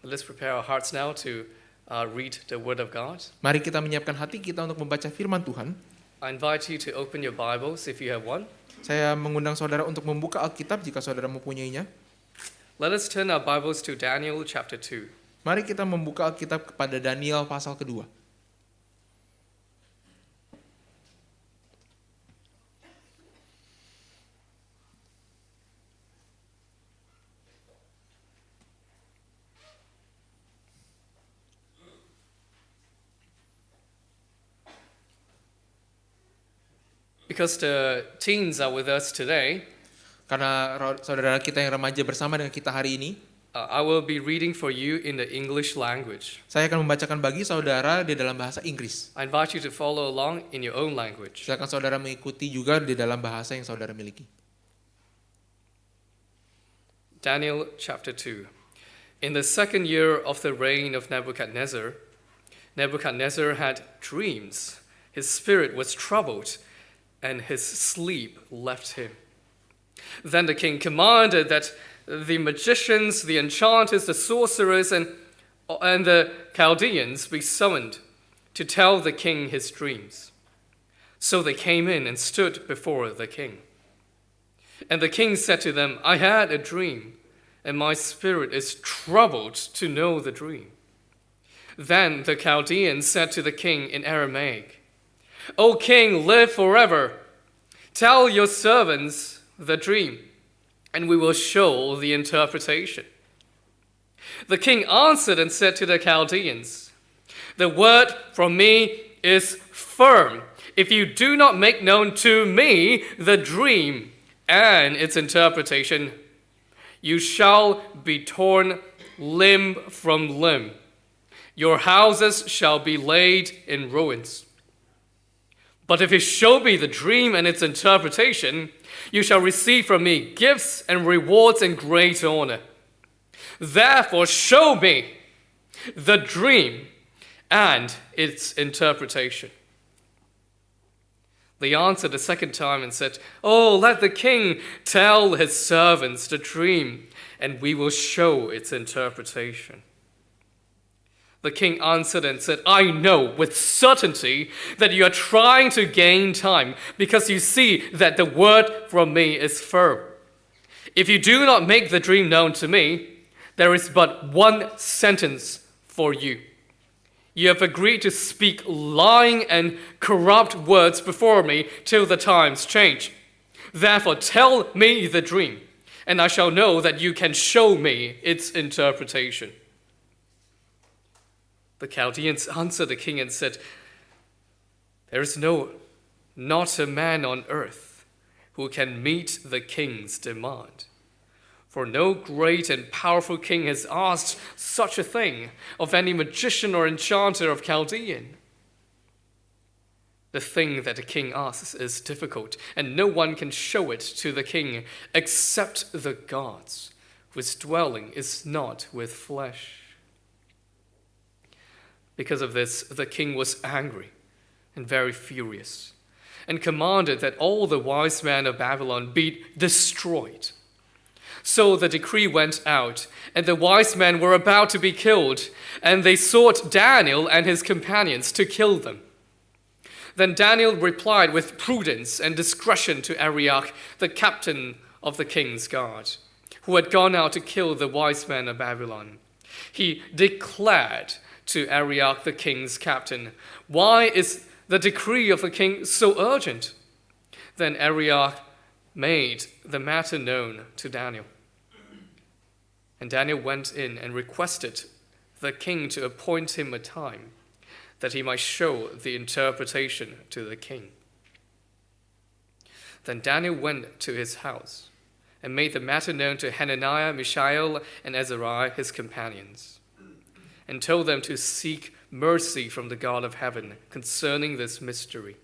Let's prepare our hearts now to read the Word of God. Mari kita menyiapkan hati kita untuk membaca firman Tuhan. I invite you to open your Bibles if you have one. Saya mengundang saudara untuk membuka Alkitab jika saudara mempunyainya. Let us turn our Bibles to Daniel chapter 2. Mari kita membuka Alkitab kepada Daniel pasal kedua. Because the teens are with us today, Karena saudara kita yang remaja bersama dengan kita hari ini, I will be reading for you in the English language. saya akan membacakan bagi saudara di dalam bahasa Inggris. I invite you to follow along in your own language. Silakan saudara mengikuti juga di dalam bahasa yang saudara miliki. Daniel chapter 2. In the second year of the reign of Nebuchadnezzar, Nebuchadnezzar had dreams. His spirit was troubled, and his sleep left him. Then the king commanded that the magicians, the enchanters, the sorcerers, and the Chaldeans be summoned to tell the king his dreams. So they came in and stood before the king. And the king said to them, I had a dream, and my spirit is troubled to know the dream. Then the Chaldeans said to the king in Aramaic, O king, live forever. Tell your servants the dream, and we will show the interpretation. The king answered and said to the Chaldeans, The word from me is firm. If you do not make known to me the dream and its interpretation, you shall be torn limb from limb. Your houses shall be laid in ruins. But if you show me the dream and its interpretation, you shall receive from me gifts and rewards and great honor. Therefore show me the dream and its interpretation. They answered a second time and said, Oh, let the king tell his servants the dream, and we will show its interpretation. The king answered and said, I know with certainty that you are trying to gain time because you see that the word from me is firm. If you do not make the dream known to me, there is but one sentence for you. You have agreed to speak lying and corrupt words before me till the times change. Therefore tell me the dream, and I shall know that you can show me its interpretation. The Chaldeans answered the king and said, There is not a man on earth who can meet the king's demand. For no great and powerful king has asked such a thing of any magician or enchanter of Chaldean. The thing that the king asks is difficult, and no one can show it to the king except the gods, whose dwelling is not with flesh. Because of this, the king was angry and very furious, and commanded that all the wise men of Babylon be destroyed. So the decree went out, and the wise men were about to be killed, and they sought Daniel and his companions to kill them. Then Daniel replied with prudence and discretion to Arioch, the captain of the king's guard, who had gone out to kill the wise men of Babylon. He declared to Arioch, the king's captain, Why is the decree of the king so urgent? Then Arioch made the matter known to Daniel. And Daniel went in and requested the king to appoint him a time that he might show the interpretation to the king. Then Daniel went to his house and made the matter known to Hananiah, Mishael, and Azariah, his companions, and told them to seek mercy from the God of heaven concerning this mystery,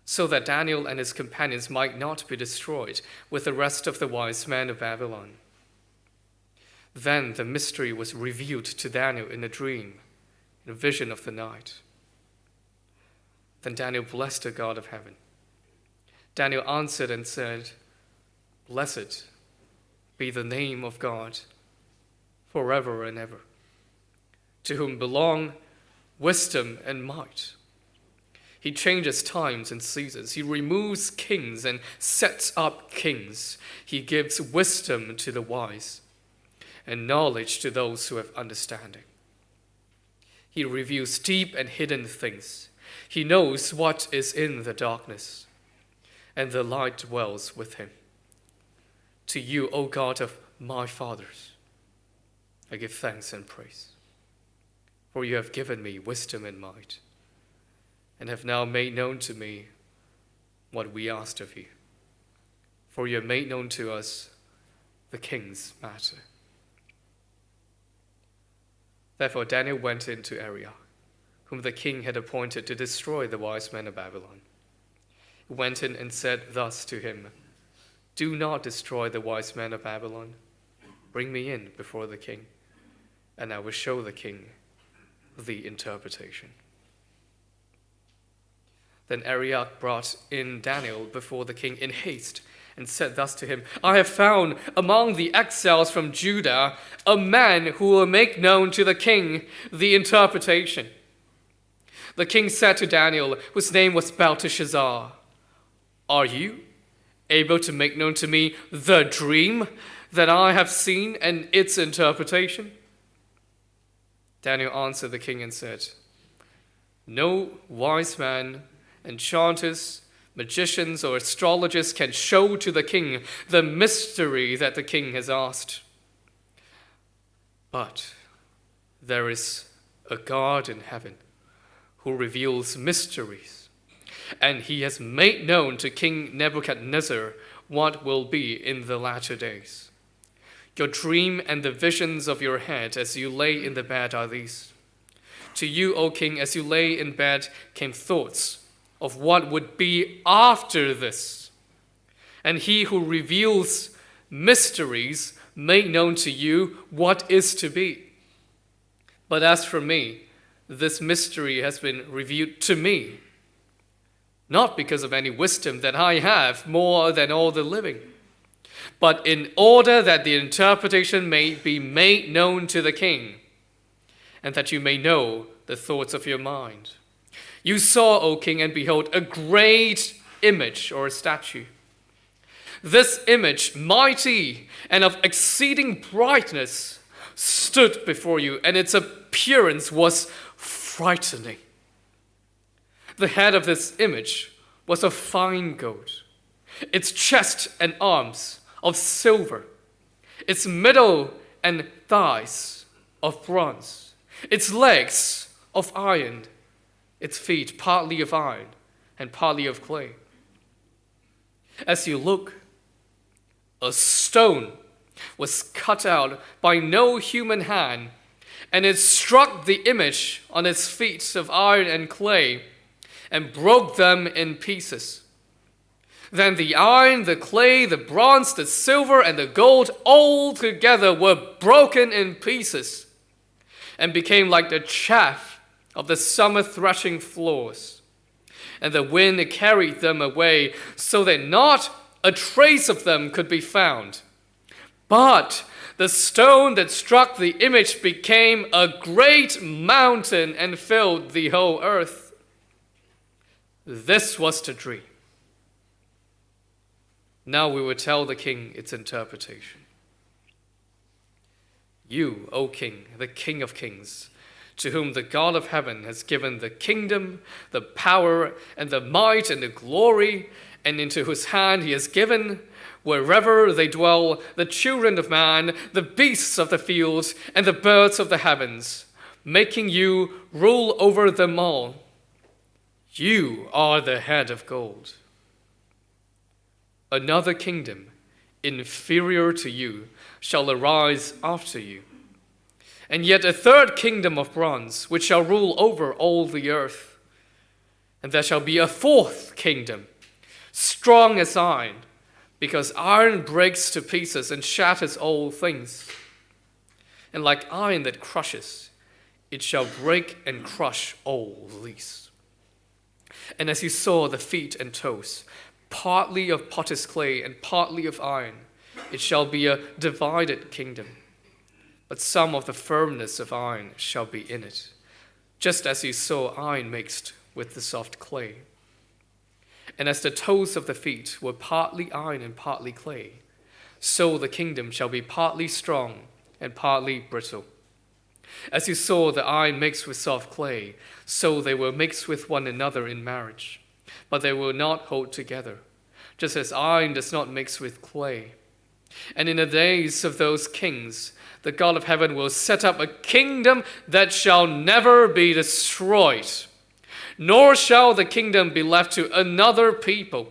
so that Daniel and his companions might not be destroyed with the rest of the wise men of Babylon. Then the mystery was revealed to Daniel in a dream, in a vision of the night. Then Daniel blessed the God of heaven. Daniel answered and said, Blessed be the name of God forever and ever. to whom belong wisdom and might. He changes times and seasons. He removes kings and sets up kings. He gives wisdom to the wise and knowledge to those who have understanding. He reveals deep and hidden things. He knows what is in the darkness, and the light dwells with him. To you, O God of my fathers, I give thanks and praise, for you have given me wisdom and might, and have now made known to me what we asked of you. For you have made known to us the king's matter. Therefore Daniel went into Arioch, whom the king had appointed to destroy the wise men of Babylon. He went in and said thus to him, do not destroy the wise men of Babylon. Bring me in before the king, and I will show the king the interpretation. Then Arioch brought in Daniel before the king in haste, and said thus to him, I have found among the exiles from Judah a man who will make known to the king the interpretation. The king said to Daniel, whose name was Belteshazzar, are you able to make known to me the dream that I have seen and its interpretation? Daniel answered the king and said, no wise man, enchanters, magicians, or astrologers can show to the king the mystery that the king has asked. But there is a God in heaven who reveals mysteries, and he has made known to King Nebuchadnezzar what will be in the latter days. Your dream and the visions of your head as you lay in the bed are these. To you, O king, as you lay in bed came thoughts of what would be after this. And he who reveals mysteries made known to you what is to be. But as for me, this mystery has been revealed to me, not because of any wisdom that I have more than all the living, but in order that the interpretation may be made known to the king, and that you may know the thoughts of your mind. You saw, O king, and behold, a great image or a statue. This image, mighty and of exceeding brightness, stood before you, and its appearance was frightening. The head of this image was of fine gold, its chest and arms of silver, its middle and thighs of bronze, its legs of iron, its feet partly of iron and partly of clay. As you look, a stone was cut out by no human hand, and it struck the image on its feet of iron and clay and broke them in pieces. Then the iron, the clay, the bronze, the silver, and the gold all together were broken in pieces and became like the chaff of the summer threshing floors. And the wind carried them away so that not a trace of them could be found. But the stone that struck the image became a great mountain and filled the whole earth. This was the dream. Now we will tell the king its interpretation. You, O king, the King of kings, to whom the God of heaven has given the kingdom, the power, and the might, and the glory, and into whose hand he has given, wherever they dwell, the children of man, the beasts of the field, and the birds of the heavens, making you rule over them all. You are the head of gold. Another kingdom, inferior to you, shall arise after you. And yet a third kingdom of bronze, which shall rule over all the earth. And there shall be a fourth kingdom, strong as iron, because iron breaks to pieces and shatters all things. And like iron that crushes, it shall break and crush all these. And as you saw the feet and toes, partly of potter's clay and partly of iron, it shall be a divided kingdom. but some of the firmness of iron shall be in it, just as you saw iron mixed with the soft clay. And as the toes of the feet were partly iron and partly clay, so the kingdom shall be partly strong and partly brittle. As you saw the iron mixed with soft clay, so they will mix with one another in marriage, but they will not hold together, just as iron does not mix with clay. And in the days of those kings, the God of heaven will set up a kingdom that shall never be destroyed, nor shall the kingdom be left to another people.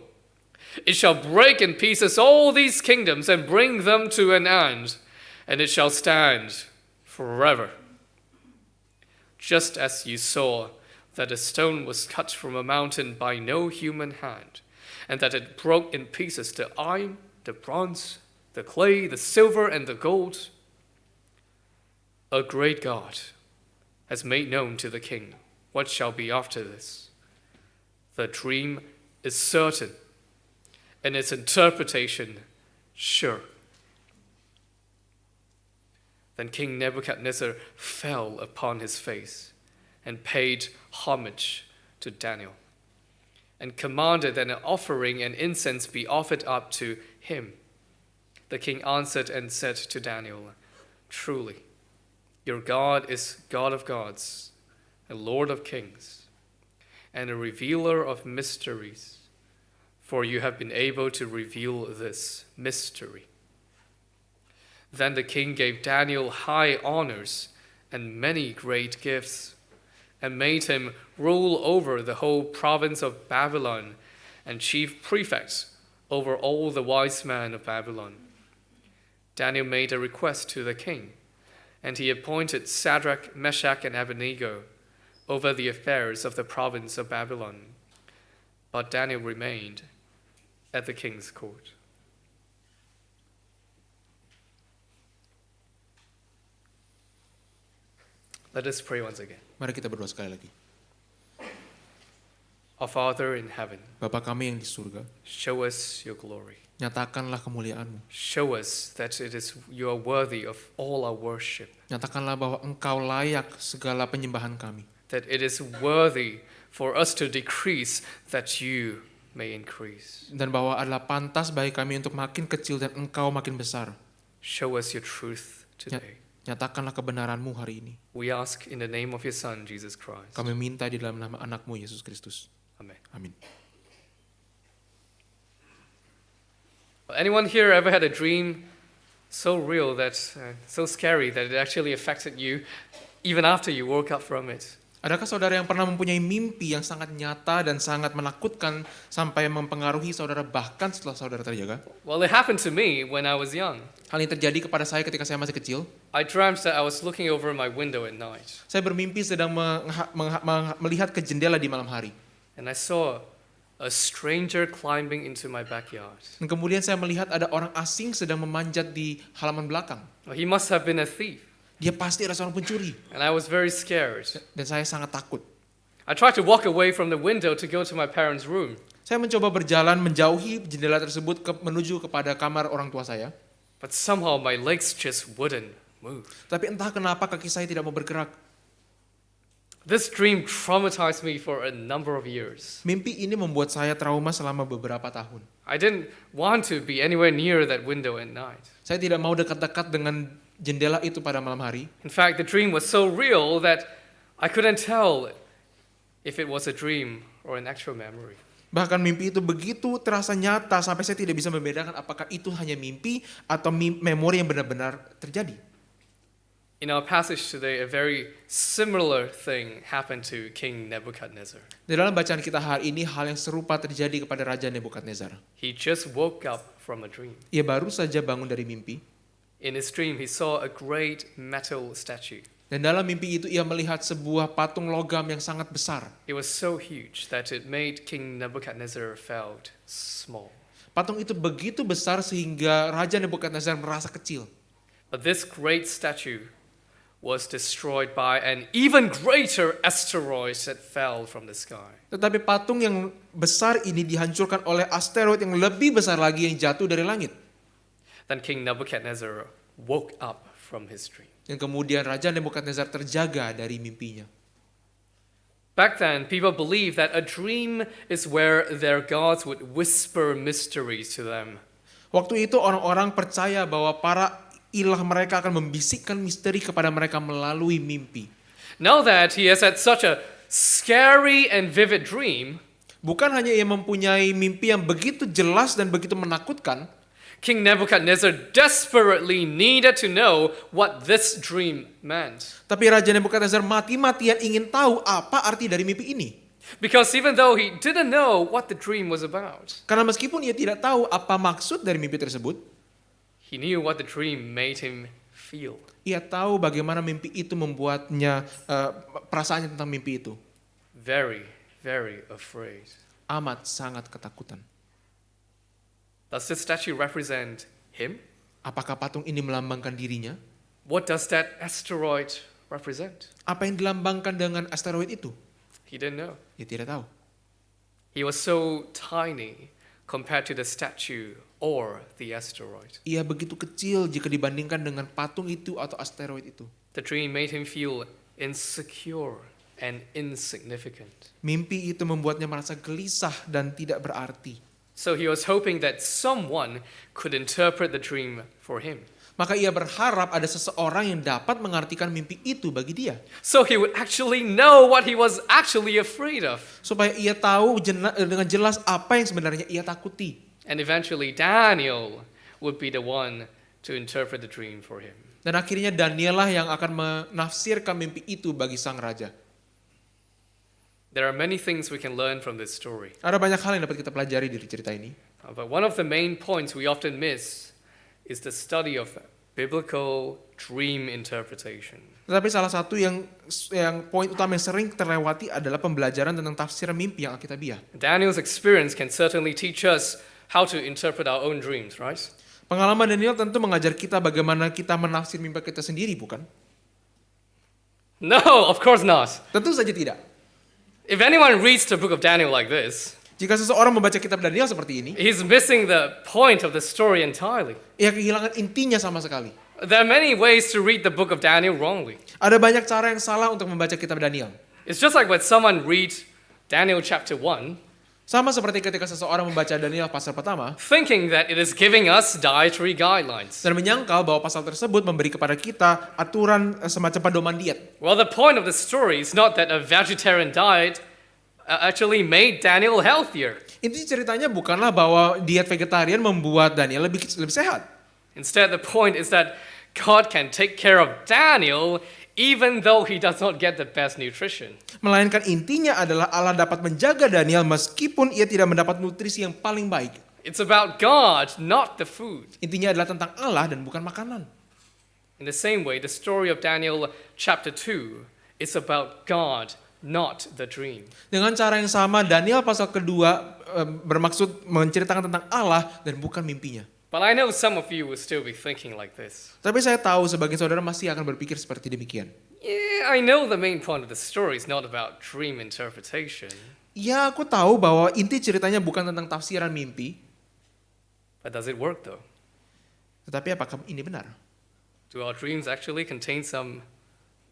It shall break in pieces all these kingdoms and bring them to an end, and it shall stand forever. Just as you saw that a stone was cut from a mountain by no human hand, and that it broke in pieces the iron, the bronze, the clay, the silver, and the gold, a great God has made known to the king what shall be after this. The dream is certain, and its interpretation sure. Then King Nebuchadnezzar fell upon his face and paid homage to Daniel, and commanded that an offering and incense be offered up to him. The king answered and said to Daniel, "Truly, your God is God of gods, a Lord of kings, and a revealer of mysteries, for you have been able to reveal this mystery." Then the king gave Daniel high honors and many great gifts, and made him rule over the whole province of Babylon and chief prefect over all the wise men of Babylon. Daniel made a request to the king, and he appointed Shadrach, Meshach, and Abednego over the affairs of the province of Babylon. But Daniel remained at the king's court. Let us pray once again. Mari kita berdoa sekali lagi. Our Father in heaven, Bapa kami yang di surga, show us your glory. nyatakanlah kemuliaan-Mu. Show us that you are worthy of all our worship. Nyatakanlah bahwa Engkau layak segala penyembahan kami. That it is worthy for us to decrease, that you may increase. Dan bahwa adalah pantas bagi kami untuk makin kecil dan Engkau makin besar. Show us your truth today. Nyatakanlah kebenaran-Mu hari ini. We ask in the name of your Son, Jesus Christ. Kami minta di dalam nama anak-Mu, Yesus Kristus. Amen. Amin. Anyone here ever had a dream so real, so scary that it actually affected you even after you woke up from it? Adakah saudara yang pernah mempunyai mimpi yang sangat nyata dan sangat menakutkan sampai mempengaruhi saudara bahkan setelah saudara terjaga? Well, it happened to me when I was young. Hal ini terjadi kepada saya ketika saya masih kecil. I dreamt that I was looking over my window at night, Saya bermimpi sedang melihat ke jendela di malam hari. and I saw a stranger climbing into my backyard. Dan kemudian saya melihat ada orang asing sedang memanjat di halaman belakang. Well, he must have been a thief, Dia pasti adalah seorang pencuri. and I was very scared. Dan saya sangat takut. I tried to walk away from the window to go to my parents' room, Saya mencoba berjalan menjauhi jendela tersebut menuju kepada kamar orang tua saya. but somehow my legs just wouldn't move. Tapi entah kenapa kaki saya tidak mau bergerak. This dream traumatized me for a number of years. Mimpi ini membuat saya trauma selama beberapa tahun. I didn't want to be anywhere near that window at night. Saya tidak mau dekat-dekat dengan jendela itu pada malam hari. In fact, the dream was so real that I couldn't tell if it was a dream or an actual memory. Bahkan mimpi itu begitu terasa nyata sampai saya tidak bisa membedakan apakah itu hanya mimpi atau memori yang benar-benar terjadi. In our passage today, a very similar thing happened to King Nebuchadnezzar. Di dalam bacaan kita hari ini hal yang serupa terjadi kepada Raja Nebukadnezar. He just woke up from a dream. Ia baru saja bangun dari mimpi. In his dream, he saw a great metal statue. Dan dalam mimpi itu ia melihat sebuah patung logam yang sangat besar. It was so huge that it made King Nebuchadnezzar felt small. Patung itu begitu besar sehingga Raja Nebukadnezar merasa kecil. But this great statue was destroyed by an even greater asteroid that fell from the sky. Tetapi patung yang besar ini dihancurkan oleh asteroid yang lebih besar lagi yang jatuh dari langit. Then King Nebuchadnezzar woke up from his dream. Dan kemudian Raja Nebukadnezar terjaga dari mimpinya. Back then, people believed that a dream is where their gods would whisper mysteries to them. Waktu itu orang-orang percaya bahwa para ilah mereka akan membisikkan misteri kepada mereka melalui mimpi. Now that he has had such a scary and vivid dream, Bukan hanya ia mempunyai mimpi yang begitu jelas dan begitu menakutkan, King Nebuchadnezzar desperately needed to know what this dream meant. tapi Raja Nebukadnezar mati-matian ingin tahu apa arti dari mimpi ini. Because even though he didn't know what the dream was about, Karena meskipun ia tidak tahu apa maksud dari mimpi tersebut, he knew what the dream made him feel. ia tahu bagaimana mimpi itu membuatnya perasaannya tentang mimpi itu. Very, very afraid. Amat sangat ketakutan. Does this statue represent him? Apakah patung ini melambangkan dirinya? What does that asteroid represent? Apa yang dilambangkan dengan asteroid itu? He didn't know. Ia tidak tahu. He was so tiny compared to the statue or the asteroid. Ia begitu kecil jika dibandingkan dengan patung itu atau asteroid itu. The dream made him feel insecure and insignificant. Mimpi itu membuatnya merasa gelisah dan tidak berarti. So he was hoping that someone could interpret the dream for him. Maka ia berharap ada seseorang yang dapat mengartikan mimpi itu bagi dia. So he would actually know what he was actually afraid of. Supaya ia tahu dengan jelas apa yang sebenarnya ia takuti. And eventually Daniel would be the one to interpret the dream for him. Dan akhirnya Daniel lah yang akan menafsirkan mimpi itu bagi sang raja. There are many things we can learn from this story. Ada banyak hal yang dapat kita pelajari dari cerita ini. But one of the main points we often miss is the study of biblical dream interpretation. Tetapi salah satu yang poin utama yang sering terlewati adalah pembelajaran tentang tafsiran mimpi yang alkitabiah. Daniel's experience can certainly teach us how to interpret our own dreams, right? Pengalaman Daniel tentu mengajar kita bagaimana kita menafsir mimpi kita sendiri, bukan? No, of course not. Tentu saja tidak. If anyone reads the book of Daniel like this, Jika seseorang membaca kitab Daniel seperti ini, he's missing the point of the story entirely. ia kehilangan intinya sama sekali. There are many ways to read the book of Daniel wrongly. Ada banyak cara yang salah untuk membaca kitab Daniel. It's just like when someone reads Daniel chapter 1, Sama seperti ketika seseorang membaca Daniel pasal pertama, thinking that it is giving us dietary guidelines. dan menyangkal bahwa pasal tersebut memberi kepada kita aturan semacam pedoman diet. Well, the point of the story is not that a vegetarian diet actually made Daniel healthier. Inti ceritanya bukanlah bahwa diet vegetarian membuat Daniel lebih sehat. Instead, the point is that God can take care of Daniel even though he does not get the best nutrition. Melainkan intinya adalah Allah dapat menjaga Daniel meskipun ia tidak mendapat nutrisi yang paling baik. It's about God, not the food. Intinya adalah tentang Allah dan bukan makanan. In the same way, the story of Daniel chapter 2 is about God, not the dream. Dengan cara yang sama, Daniel pasal kedua bermaksud menceritakan tentang Allah dan bukan mimpinya. But I know some of you will still be thinking like this. Tapi saya tahu sebagian saudara masih akan berpikir seperti demikian. Yeah, I know the main point of the story is not about dream interpretation. Ya, aku tahu bahwa inti ceritanya bukan tentang tafsiran mimpi. But does it work though? Tetapi apakah ini benar? Do our dreams actually contain some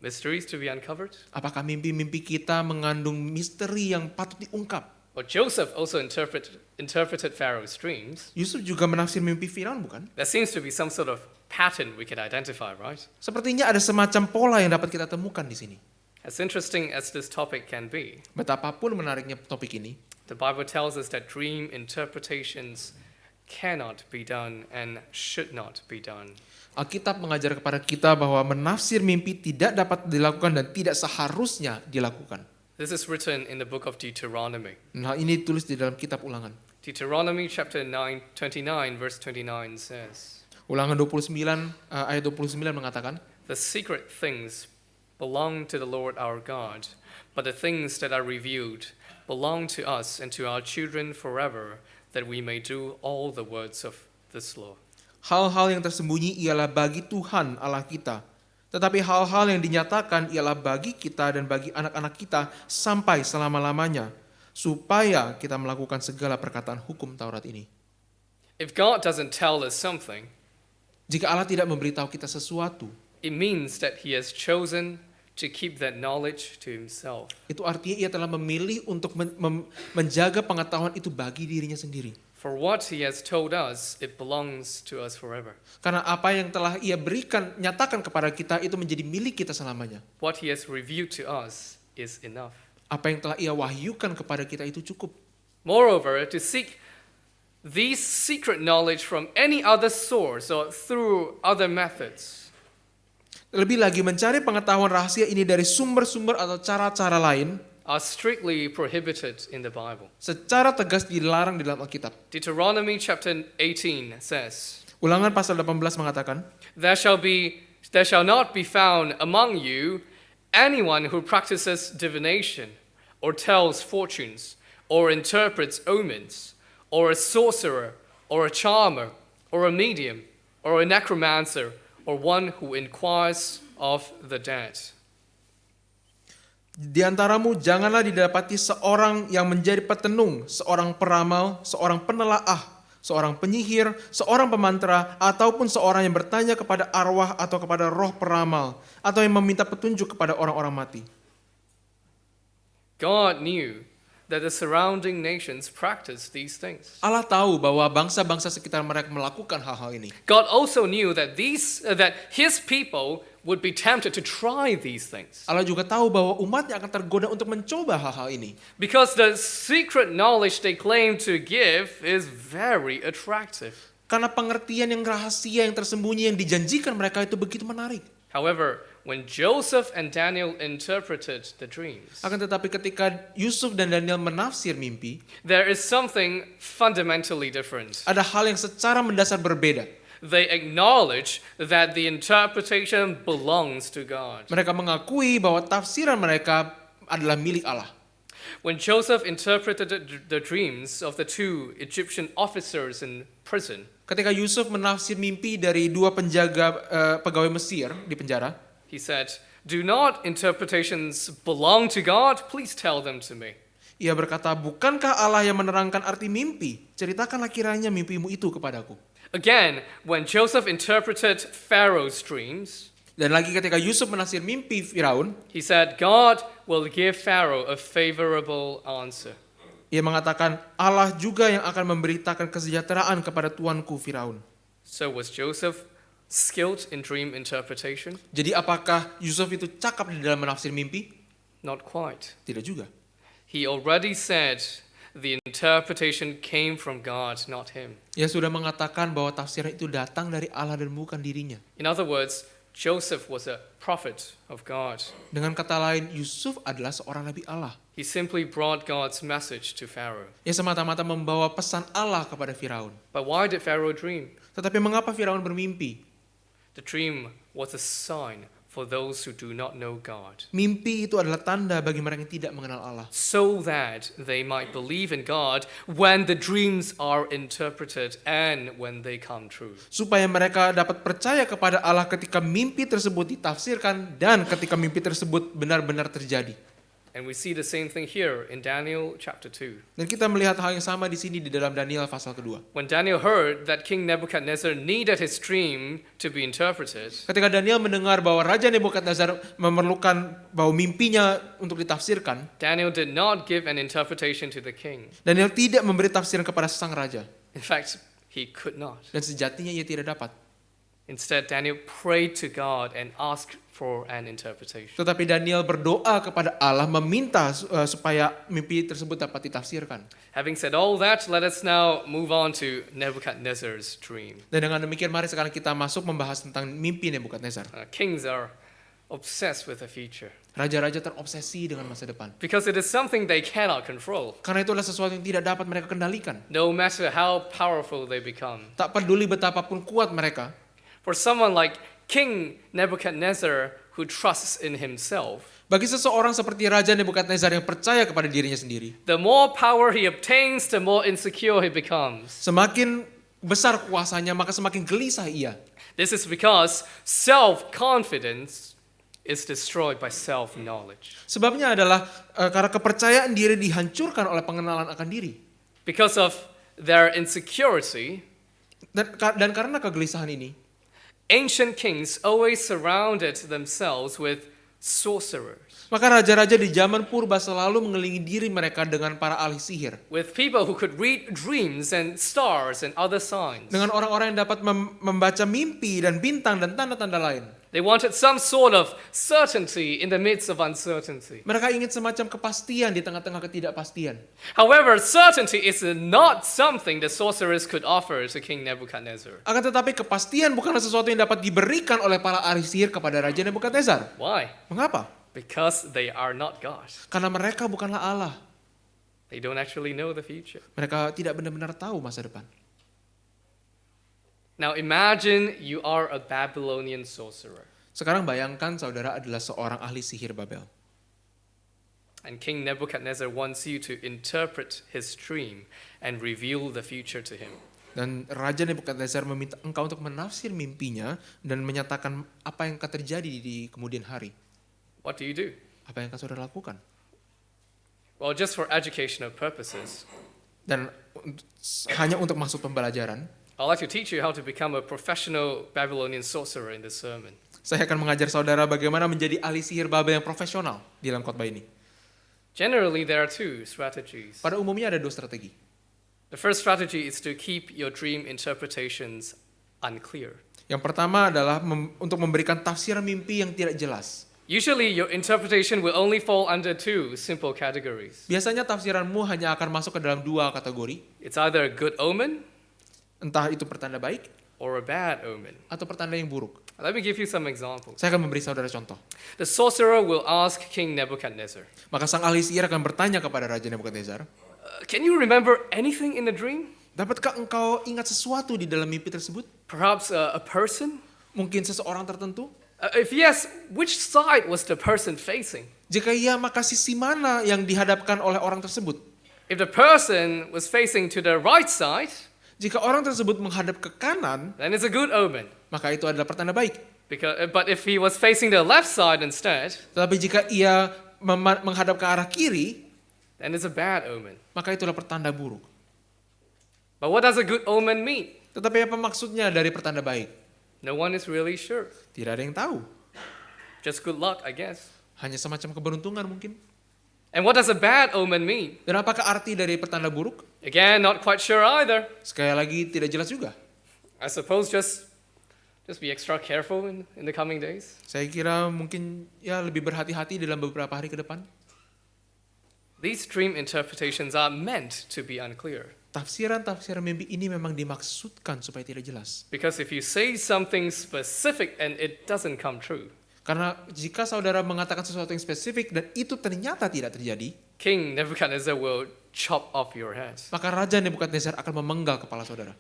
mysteries to be uncovered? Apakah mimpi-mimpi kita mengandung misteri yang patut diungkap? Well, Joseph also interpreted Pharaoh's dreams. Yusuf juga menafsir mimpi Firaun, bukan? There seems to be some sort of pattern we can identify, right? Sepertinya ada semacam pola yang dapat kita temukan di sini. As interesting as this topic can be, Betapapun menariknya topik ini, the Bible tells us that dream interpretations cannot be done and should not be done. Alkitab mengajar kepada kita bahwa menafsir mimpi tidak dapat dilakukan dan tidak seharusnya dilakukan. This is written in the book of Deuteronomy. Hal ini ditulis di dalam kitab Ulangan. Deuteronomy chapter 29 verse 29 says, Ulangan 29 ayat 29 mengatakan, "The secret things belong to the Lord our God, but the things that are revealed belong to us and to our children forever, that we may do all the words of this law." hal-hal yang tersembunyi ialah bagi Tuhan Allah kita. Tetapi hal-hal yang dinyatakan ialah bagi kita dan bagi anak-anak kita sampai selama-lamanya, supaya kita melakukan segala perkataan hukum Taurat ini. If God doesn't tell us something, Jika Allah tidak memberitahu kita sesuatu, It means that he has chosen to keep that knowledge to himself. Itu artinya ia telah memilih untuk menjaga pengetahuan itu bagi dirinya sendiri. For what he has told us, it belongs to us forever. Karena apa yang telah ia berikan, nyatakan kepada kita itu menjadi milik kita selamanya. What he has revealed to us is enough. Apa yang telah ia wahyukan kepada kita itu cukup. Moreover, to seek these secret knowledge from any other source or through other methods Lebih lagi mencari pengetahuan rahasia ini dari sumber-sumber atau cara-cara lain are strictly prohibited in the Bible. secara tegas dilarang di dalam Alkitab. Deuteronomy chapter 18 says, Ulangan pasal 18 mengatakan, There shall not be found among you anyone who practices divination or tells fortunes or interprets omens or a sorcerer or a charmer or a medium or a necromancer or one who inquires of the dead. Di antaramu janganlah didapati seorang yang menjadi petenung, seorang peramal, seorang penelaah, seorang penyihir, seorang pemantra, ataupun seorang yang bertanya kepada arwah atau kepada roh peramal, atau yang meminta petunjuk kepada orang-orang mati. God knew that the surrounding nations practiced these things. Allah tahu bahwa bangsa-bangsa sekitar mereka melakukan hal-hal ini. God also knew that his people would be tempted to try these things. Allah juga tahu bahwa umatnya akan tergoda untuk mencoba hal-hal ini. Because the secret knowledge they claim to give is very attractive. Karena pengertian yang rahasia, yang tersembunyi, yang dijanjikan mereka itu begitu menarik. However, when Joseph and Daniel interpreted the dreams, Akan tetapi ketika Yusuf dan Daniel menafsir mimpi, there is something fundamentally different. ada hal yang secara mendasar berbeda. They acknowledge that the interpretation belongs to God. Mereka mengakui bahwa tafsiran mereka adalah milik Allah. When Joseph interpreted the dreams of the two Egyptian officers in prison, Ketika Yusuf menafsir mimpi dari dua penjaga pegawai Mesir di penjara, he said, "Do not interpretations belong to God? Please tell them to me." ia berkata, bukankah Allah yang menerangkan arti mimpi? Ceritakanlah kiranya mimpimu itu kepadaku. Again, when Joseph interpreted Pharaoh's dreams, Dan lagi ketika Yusuf menafsir mimpi Firaun, he said, God will give Pharaoh a favorable answer. ia mengatakan, Allah juga yang akan memberitakan kesejahteraan kepada tuanku Firaun. So was Joseph skilled in dream interpretation? Jadi apakah Yusuf itu cakap di dalam menafsir mimpi? Not quite. Tidak juga. He already said the interpretation came from God, not him. Ia sudah mengatakan bahwa tafsiran itu datang dari Allah dan bukan dirinya. In other words, Joseph was a prophet of God. Dengan kata lain, Yusuf adalah seorang nabi Allah. He simply brought God's message to Pharaoh. Ia semata-mata membawa pesan Allah kepada Firaun. But why did Pharaoh dream? Tetapi mengapa Firaun bermimpi? The dream was a sign for those who do not know God, Mimpi itu adalah tanda bagi mereka yang tidak mengenal Allah. so that they might believe in God when the dreams are interpreted and when they come true. Supaya mereka dapat percaya kepada Allah ketika mimpi tersebut ditafsirkan dan ketika mimpi tersebut benar-benar terjadi. And we see the same thing here in Daniel chapter 2. Dan kita melihat hal yang sama di sini di dalam Daniel pasal kedua. When Daniel heard that King Nebuchadnezzar needed his dream to be interpreted, Ketika Daniel mendengar bahwa Raja Nebukadnezar memerlukan bahwa mimpinya untuk ditafsirkan, Daniel did not give an interpretation to the king. Daniel tidak memberi tafsiran kepada sang raja. In fact, he could not. Dan sejatinya ia tidak dapat. Instead, Daniel prayed to God and asked for an interpretation. Tetapi Daniel berdoa kepada Allah meminta supaya mimpi tersebut dapat ditafsirkan. Having said all that, let us now move on to Nebuchadnezzar's dream. Dan dengan demikian mari sekarang kita masuk membahas tentang mimpi Nebukadnezar. Kings are obsessed with the future Raja-raja terobsesi dengan masa depan. because it is something they cannot control. Karena itu adalah sesuatu yang tidak dapat mereka kendalikan. No matter how powerful they become. Tak peduli betapapun kuat mereka. For someone like King Nebuchadnezzar who trusts in himself, Bagi seseorang seperti Raja Nebukadnezar yang percaya kepada dirinya sendiri, the more power he obtains, the more insecure he becomes. semakin besar kuasanya maka semakin gelisah ia. This is because self-confidence is destroyed by self-knowledge. Sebabnya adalah karena kepercayaan diri dihancurkan oleh pengenalan akan diri. Because of their insecurity, Dan karena kegelisahan ini, ancient kings always surrounded themselves with sorcerers, Maka raja-raja di zaman purba selalu mengelilingi diri mereka dengan para ahli sihir. with people who could read dreams and stars and other signs. Dengan orang-orang yang dapat membaca mimpi dan bintang dan tanda-tanda lain. They wanted some sort of certainty in the midst of uncertainty. Mereka ingin semacam kepastian di tengah-tengah ketidakpastian. However, certainty is not something the sorcerers could offer to King Nebuchadnezzar. Akan tetapi kepastian bukanlah sesuatu yang dapat diberikan oleh para ahli sihir kepada Raja Nebukadnezar. Why? Mengapa? Because they are not God. Karena mereka bukanlah Allah. They don't actually know the future. Mereka tidak benar-benar tahu masa depan. Now imagine you are a Babylonian sorcerer, Sekarang bayangkan saudara adalah seorang ahli sihir Babel. and King Nebuchadnezzar wants you to interpret his dream and reveal the future to him. Dan Raja Nebukadnezar meminta engkau untuk menafsir mimpinya dan menyatakan apa yang akan terjadi di kemudian hari. What do you do? Apa yang akan saudara lakukan? Well, just for educational purposes, Dan hanya untuk maksud pembelajaran, I'd like to teach you how to become a professional Babylonian sorcerer in this sermon. saya akan mengajar saudara bagaimana menjadi ahli sihir Babel yang profesional di dalam khotbah ini. Generally, there are two strategies. Pada umumnya ada dua strategi. The first strategy is to keep your dream interpretations unclear. Yang pertama adalah untuk memberikan tafsiran mimpi yang tidak jelas. Usually, your interpretation will only fall under two simple categories. Biasanya tafsiranmu hanya akan masuk ke dalam dua kategori, It's either a good omen entah itu pertanda baik or a bad omen. atau pertanda yang buruk. Let me give you some examples. Saya akan memberi saudara contoh. The sorcerer will ask King Nebuchadnezzar, Maka sang ahli sihir akan bertanya kepada Raja Nebukadnezar, can you remember anything in the dream? dapatkah engkau ingat sesuatu di dalam mimpi tersebut? Perhaps a person? Mungkin seseorang tertentu? If yes, which side was the person facing? Jika iya, maka sisi mana yang dihadapkan oleh orang tersebut? If the person was facing to the right side, Jika orang tersebut menghadap ke kanan, then it's a good omen. maka itu adalah pertanda baik. But if he was facing the left side instead, Tetapi jika ia menghadap ke arah kiri, then it's a bad omen. maka itulah pertanda buruk. But what does a good omen mean? Tetapi apa maksudnya dari pertanda baik? No one is really sure. Tidak ada yang tahu. Just good luck, I guess. Hanya semacam keberuntungan mungkin. And what does a bad omen mean? Dan apakah arti dari pertanda buruk? Again, not quite sure either. Sekali lagi tidak jelas juga. I suppose just be extra careful in the coming days. Saya kira mungkin ya lebih berhati-hati dalam beberapa hari ke depan. These dream interpretations are meant to be unclear. Tafsiran-tafsiran mimpi ini memang dimaksudkan supaya tidak jelas. Because if you say something specific and it doesn't come true, Karena jika saudara mengatakan sesuatu yang spesifik dan itu ternyata tidak terjadi, King Nebuchadnezzar will chop off your head. maka Raja Nebukadnezar akan memenggal kepala saudara.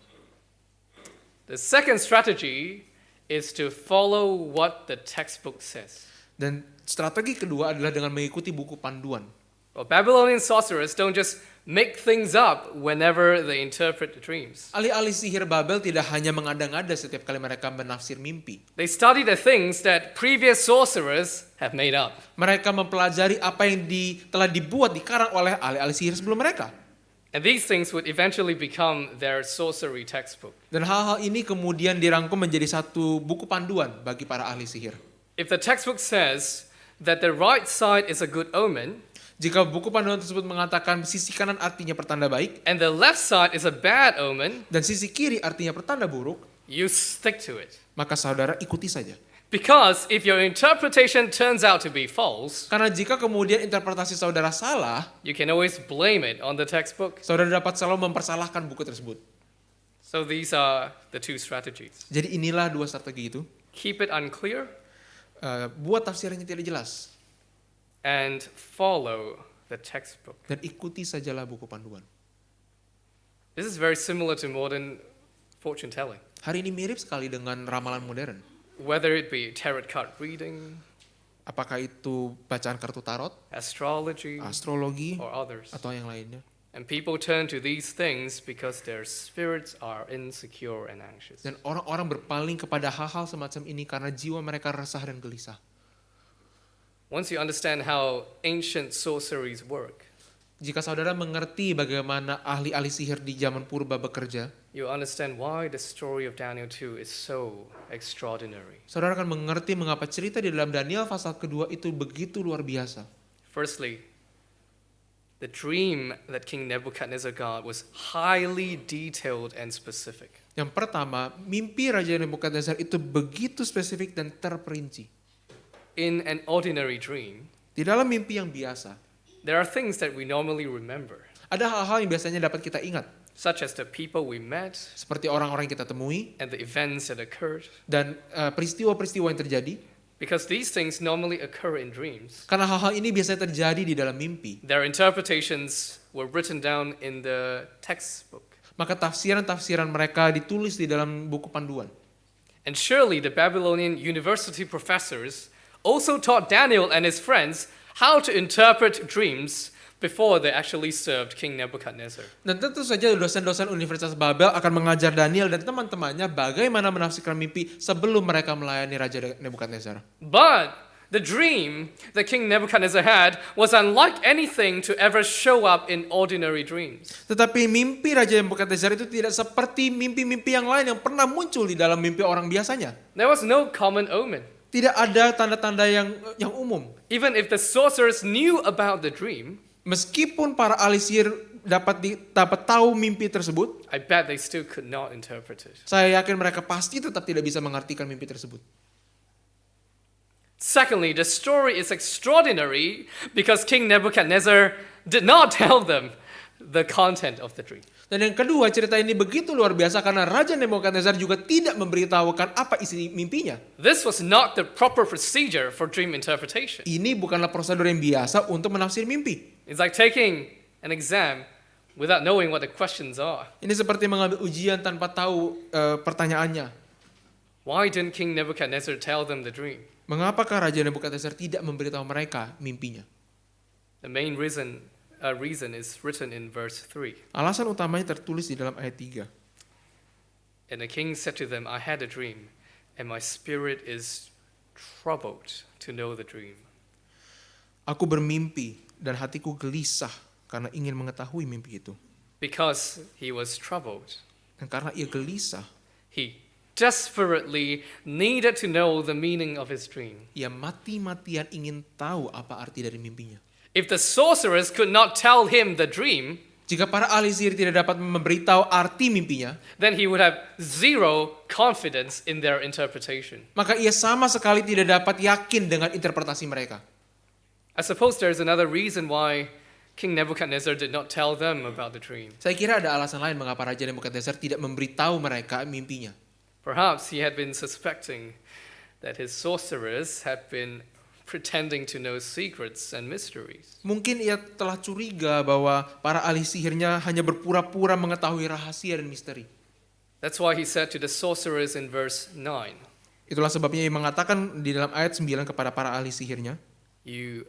The second strategy is to follow what the textbook says. Dan strategi kedua adalah dengan mengikuti buku panduan. Well, Babylonian sorcerers don't just make things up whenever they interpret the dreams. Ahli-ahli sihir Babel tidak hanya mengada-ngada setiap kali mereka menafsir mimpi. They study the things that previous sorcerers have made up. Mereka mempelajari apa yang telah dibuat, dikarang oleh ahli-ahli sihir sebelum mereka. And these things would eventually become their sorcery textbook. Dan hal-hal ini kemudian dirangkum menjadi satu buku panduan bagi para ahli sihir. If the textbook says that the right side is a good omen, Jika buku panduan tersebut mengatakan sisi kanan artinya pertanda baik, and the left side is a bad omen, dan sisi kiri artinya pertanda buruk, you stick to it. maka saudara ikuti saja. Because if your interpretation turns out to be false, Karena jika kemudian interpretasi saudara salah, you can always blame it on the textbook. saudara dapat selalu mempersalahkan buku tersebut. So these are the two strategies. Jadi inilah dua strategi itu. Keep it unclear Buat tafsirannya tidak jelas. and follow the textbook. Dan ikuti sajalah buku panduan. This is very similar to modern fortune telling. Hari ini mirip sekali dengan ramalan modern. Whether it be tarot card reading, Apakah itu bacaan kartu tarot, astrology, astrologi, or others. atau yang lainnya. And people turn to these things because their spirits are insecure and anxious. Dan orang-orang berpaling kepada hal-hal semacam ini karena jiwa mereka resah dan gelisah. Once you understand how ancient sorceries work, Jika saudara mengerti bagaimana ahli-ahli sihir di zaman purba bekerja, you understand why the story of Daniel 2 is so extraordinary. Saudara akan mengerti mengapa cerita di dalam Daniel pasal kedua itu begitu luar biasa. Firstly, the dream that King Nebuchadnezzar got was highly detailed and specific. Yang pertama, mimpi Raja Nebukadnezar itu begitu spesifik dan terperinci. In an ordinary dream, Di dalam mimpi yang biasa, there are things that we normally remember, ada hal-hal yang biasanya dapat kita ingat, such as the people we met seperti orang-orang yang kita temui and the events that occurred, dan peristiwa-peristiwa yang terjadi. because these things normally occur in dreams. Karena hal-hal ini biasanya terjadi di dalam mimpi, Their interpretations were written down in the textbook. maka tafsiran-tafsiran mereka ditulis di dalam buku panduan. And surely the Babylonian university professors also taught Daniel and his friends how to interpret dreams before they actually served King Nebuchadnezzar. Dan tentu saja dosen-dosen Universitas Babel akan mengajar Daniel dan teman-temannya bagaimana menafsirkan mimpi sebelum mereka melayani Raja Nebukadnezar. But the dream that King Nebuchadnezzar had was unlike anything to ever show up in ordinary dreams. Tetapi mimpi Raja Nebukadnezar itu tidak seperti mimpi-mimpi yang lain yang pernah muncul di dalam mimpi orang biasanya. There was no common omen. Tidak ada tanda-tanda yang umum. Even if the sorcerers knew about the dream, Meskipun para ahli sihir dapat tahu mimpi tersebut, I bet they still could not interpret it. saya yakin mereka pasti tetap tidak bisa mengartikan mimpi tersebut. Secondly, the story is extraordinary because King Nebuchadnezzar did not tell them the content of the dream. Dan yang kedua, cerita ini begitu luar biasa karena Raja Nebukadnezar juga tidak memberitahukan apa isi mimpinya. This was not the proper procedure for dream interpretation. Ini bukanlah prosedur yang biasa untuk menafsir mimpi. It's like taking an exam without knowing what the questions are. Ini seperti mengambil ujian tanpa tahu pertanyaannya. Why didn't King Nebuchadnezzar tell them the dream? Mengapakah Raja Nebukadnezar tidak memberitahu mereka mimpinya? The main reason is written in verse 3. Alasan utamanya tertulis di dalam ayat 3. And the king said to them, I had a dream, and my spirit is troubled to know the dream. Aku bermimpi dan hatiku gelisah karena ingin mengetahui mimpi itu. Because he was troubled, Dan karena ia gelisah, he desperately needed to know the meaning of his dream. ia mati-matian ingin tahu apa arti dari mimpinya. If the sorcerers could not tell him the dream, Jika para ahli sihir tidak dapat memberitahu arti mimpinya, then he would have zero confidence in their interpretation. maka ia sama sekali tidak dapat yakin dengan interpretasi mereka. I suppose there's another reason why King Nebuchadnezzar did not tell them about the dream. Saya kira ada alasan lain mengapa Raja Nebukadnezar tidak memberitahu mereka mimpinya. Perhaps he had been suspecting that his sorcerers had been pretending to know secrets and mysteries. Mungkin ia telah curiga bahwa para ahli sihirnya hanya berpura-pura mengetahui rahasia dan misteri. That's why he said to the sorcerers in verse 9, Itulah sebabnya ia mengatakan di dalam ayat 9 kepada para ahli sihirnya, you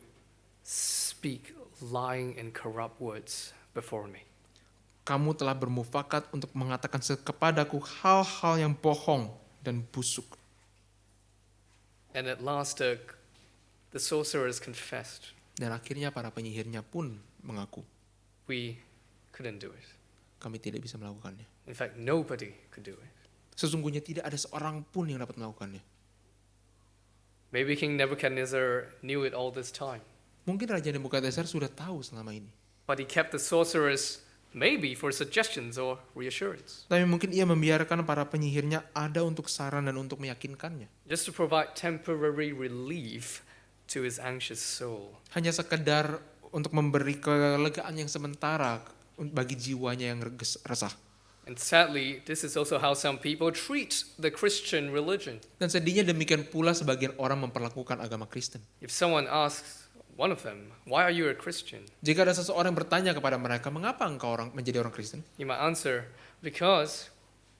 speak lying and corrupt words before me. kamu telah bermufakat untuk mengatakan kepadaku hal-hal yang bohong dan busuk. And at last the sorcerers confessed, Dan akhirnya para penyihirnya pun mengaku, we couldn't do it. kami tidak bisa melakukannya. In fact, nobody could do it. Sesungguhnya tidak ada seorang pun yang dapat melakukannya. Maybe King Nebuchadnezzar knew it all this time, Mungkin Raja Nebukadnezar sudah tahu selama ini. but he kept the sorcerers maybe for suggestions or reassurance, Tapi mungkin ia membiarkan para penyihirnya ada untuk saran dan untuk meyakinkannya. just to provide temporary relief to his anxious soul. Hanya sekedar untuk memberi kelegaan yang sementara bagi jiwanya yang resah. And sadly, this is also how some people treat the Christian religion. Dan sedihnya demikian pula sebagian orang memperlakukan agama Kristen. If someone asks one of them, why are you a Christian? Jika ada seseorang bertanya kepada mereka, mengapa engkau menjadi orang Kristen? You might answer, because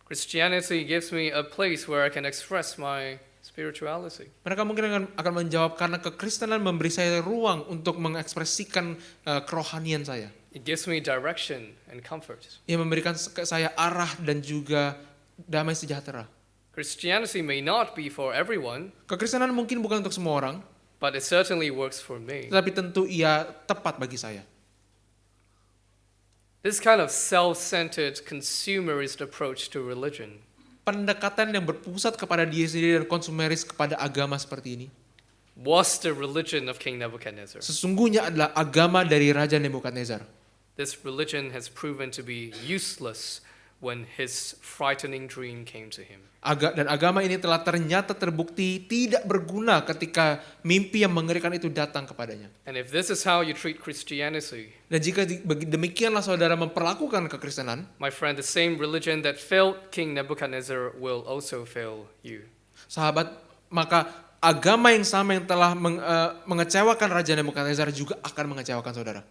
Christianity gives me a place where I can express my spirituality. Mereka mungkin akan menjawab karena kekristenan memberi saya ruang untuk mengekspresikan kerohanian saya. It gives me direction and comfort. Ia memberikan ke saya arah dan juga damai sejahtera. Christianity may not be for everyone, Kekristenan mungkin bukan untuk semua orang, but it certainly works for me. tetapi tentu ia tepat bagi saya. This kind of self-centered, consumerist approach to religion Pendekatan yang berpusat kepada diri sendiri dan konsumeris kepada agama seperti ini was the religion of King Nebuchadnezzar. sesungguhnya adalah agama dari Raja Nebukadnezar. This religion has proven to be useless when his frightening dream came to him. Dan agama ini telah ternyata terbukti tidak berguna ketika mimpi yang mengerikan itu datang kepadanya. And if this is how you treat Christianity, Dan jika demikianlah saudara memperlakukan kekristenan, my friend, the same religion that failed King Nebuchadnezzar will also fail you. sahabat, maka agama yang sama yang telah mengecewakan Raja Nebukadnezar juga akan mengecewakan saudara.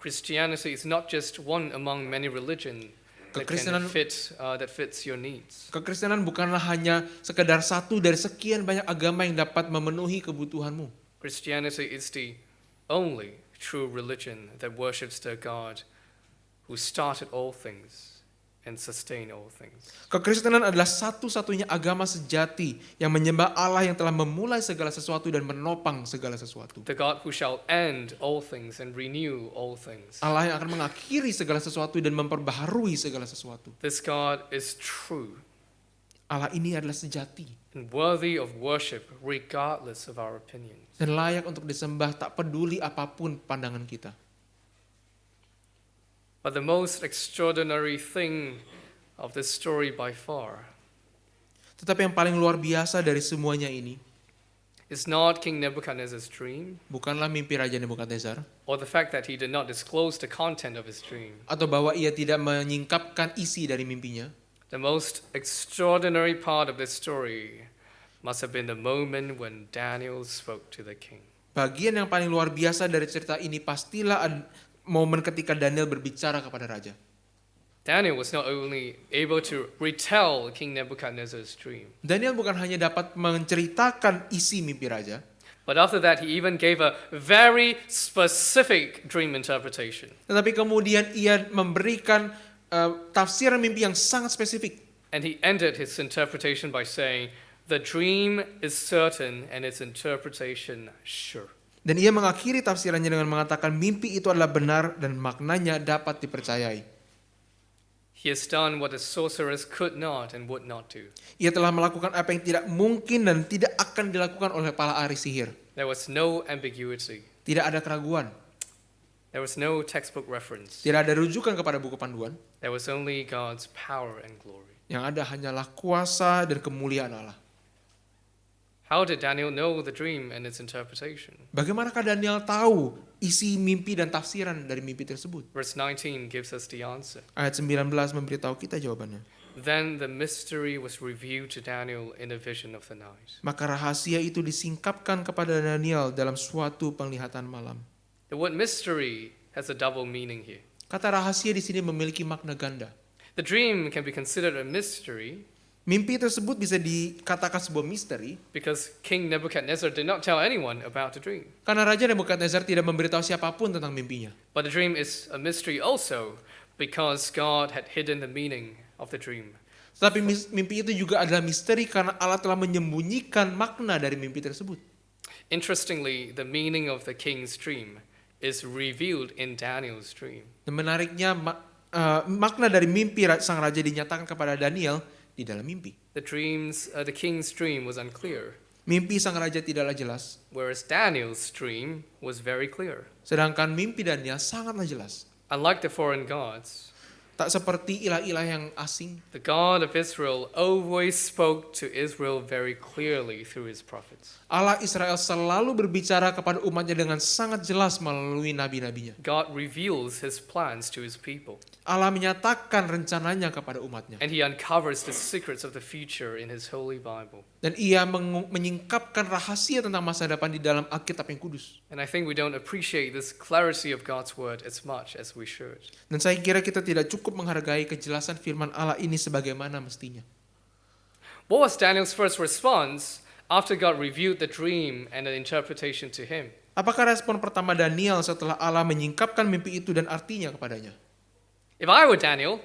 Christianity is not just one among many religions that fits your needs. Kekristenan bukanlah hanya sekedar satu dari sekian banyak agama yang dapat memenuhi kebutuhanmu. Christianity is the only true religion that worships the God who started all things and sustained all things. Kekristenan adalah satu-satunya agama sejati yang menyembah Allah yang telah memulai segala sesuatu dan menopang segala sesuatu. The God who shall end all things and renew all things. Allah yang akan mengakhiri segala sesuatu dan memperbaharui segala sesuatu. This God is true Allah ini adalah sejati and worthy of worship regardless of our opinions. dan layak untuk disembah tak peduli apapun pandangan kita. But the most extraordinary thing of this story by far Tetapi yang paling luar biasa dari semuanya ini is not King Nebuchadnezzar's dream bukanlah mimpi Raja Nebukadnezar or the fact that he did not disclose the content of his dream. atau bahwa ia tidak menyingkapkan isi dari mimpinya. The most extraordinary part of this story must have been the moment when Daniel spoke to the king. Bagian yang paling luar biasa dari cerita ini pastilah momen ketika Daniel berbicara kepada raja. Daniel was not only able to retell King Nebuchadnezzar's dream, Daniel bukan hanya dapat menceritakan isi mimpi raja, but after that he even gave a very specific dream interpretation. tetapi kemudian ia memberikan tafsiran mimpi yang sangat spesifik. And he ended his interpretation by saying, "The dream is certain and its interpretation sure." Dan ia mengakhiri tafsirannya dengan mengatakan mimpi itu adalah benar dan maknanya dapat dipercayai. He has done what the sorcerers could not and would not do. Ia telah melakukan apa yang tidak mungkin dan tidak akan dilakukan oleh para ahli sihir. There was no ambiguity. Tidak ada keraguan, There was no textbook reference. tidak ada rujukan kepada buku panduan. There was only God's power and glory. Yang ada hanyalah kuasa dan kemuliaan Allah. How did Daniel know the dream and its interpretation? Bagaimanakah Daniel tahu isi mimpi dan tafsiran dari mimpi tersebut? Verse 19 gives us the answer. Ayat 19 memberitahu kita jawabannya. Then the mystery was revealed to Daniel in a vision of the night. Maka rahasia itu disingkapkan kepada Daniel dalam suatu penglihatan malam. The word mystery has a double meaning here. Kata rahasia di sini memiliki makna ganda. The dream can be considered a mystery Mimpi tersebut bisa dikatakan sebuah misteri because King Nebuchadnezzar did not tell anyone about the dream. karena Raja Nebukadnezar tidak memberitahu siapapun tentang mimpinya. But the dream is a mystery also because God had hidden the meaning of the dream. Tetapi mimpi itu juga adalah misteri karena Allah telah menyembunyikan makna dari mimpi tersebut. Interestingly, the meaning of the king's dream is revealed in Daniel's dream. Dan menariknya makna dari mimpi sang raja dinyatakan kepada Daniel di dalam mimpi. The king's dream was unclear, Mimpi sang raja tidaklah jelas, whereas Daniel's dream was very clear. sedangkan mimpi Daniel sangatlah jelas. Unlike the foreign gods, Tak seperti ilah-ilah yang asing, the God of Israel always spoke to Israel very clearly through his prophets. Allah Israel selalu berbicara kepada umatnya dengan sangat jelas melalui nabi-nabinya. God reveals his plans to his people, Allah menyatakan rencananya kepada umatnya. and he uncovers the secrets of the future in his holy Bible. Dan ia menyingkapkan rahasia tentang masa depan di dalam Alkitab yang kudus. And I think we don't appreciate this clarity of God's word as much as we should. Dan saya kira kita tidak cukup menghargai kejelasan firman Allah ini sebagaimana mestinya. What was Daniel's first response after God revealed the dream and the interpretation to him? Apakah respon pertama Daniel setelah Allah menyingkapkan mimpi itu dan artinya kepadanya? If I were Daniel,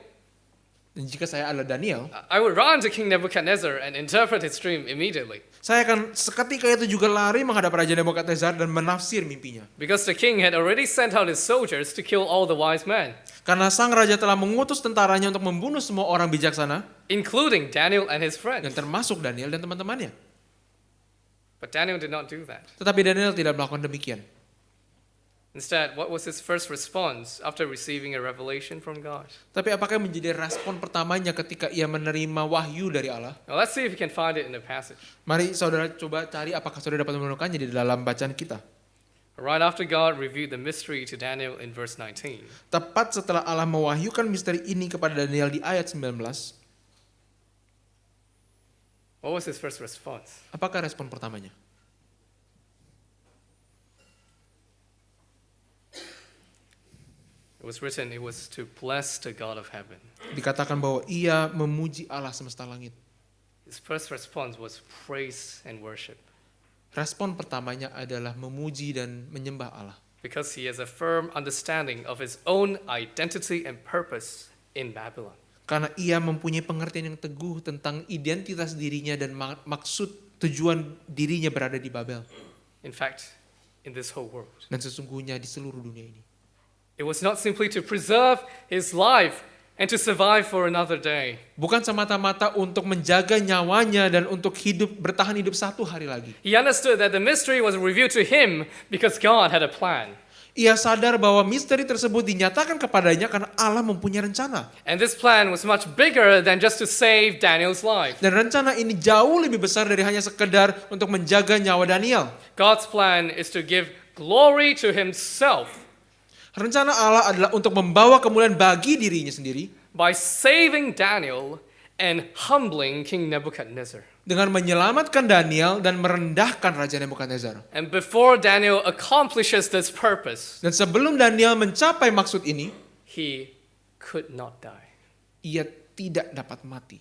Dan jika saya adalah Daniel, I would run to King Nebuchadnezzar and interpret his dream immediately. Saya akan seketika itu juga lari menghadap Raja Nebukadnezar dan menafsir mimpinya. Because the king had already sent out his soldiers to kill all the wise men, Karena sang raja telah mengutus tentaranya untuk membunuh semua orang bijaksana, including Daniel and his dan friends. termasuk Daniel dan teman-temannya. But Daniel did not do that. Tetapi Daniel tidak melakukan demikian. Instead, what was his first response after receiving a revelation from God? Tapi apakah yang menjadi respon pertamanya ketika ia menerima wahyu dari Allah? Now let's see if we can find it in the passage. Mari saudara coba cari apakah saudara dapat menemukannya di dalam bacaan kita. Right after God revealed the mystery to Daniel in verse 19, Tepat setelah Allah mewahyukan misteri ini kepada Daniel di ayat 19, what was his first response? apakah respon pertamanya? It was written, it was to bless the God of heaven. Dikatakan bahwa ia memuji Allah semesta langit. His first response was praise and worship, Respon pertamanya adalah memuji dan menyembah Allah. because he has a firm understanding of his own identity and purpose in Babylon. Karena ia mempunyai pengertian yang teguh tentang identitas dirinya dan maksud tujuan dirinya berada di Babel. In fact, in this whole world. Dan sesungguhnya di seluruh dunia ini. It was not simply to preserve his life and to survive for another day. Bukan semata-mata untuk menjaga nyawanya dan untuk bertahan hidup satu hari lagi. He understood that the mystery was revealed to him because God had a plan. Ia sadar bahwa misteri tersebut dinyatakan kepadanya karena Allah mempunyai rencana. And this plan was much bigger than just to save Daniel's life. Dan rencana ini jauh lebih besar dari hanya sekedar untuk menjaga nyawa Daniel. God's plan is to give glory to himself Rencana Allah adalah untuk membawa kemuliaan bagi dirinya sendiri by saving Daniel and humbling King Nebuchadnezzar. dengan menyelamatkan Daniel dan merendahkan Raja Nebukadnezar. And before Daniel accomplishes this purpose, Dan sebelum Daniel mencapai maksud ini, he could not die. ia tidak dapat mati.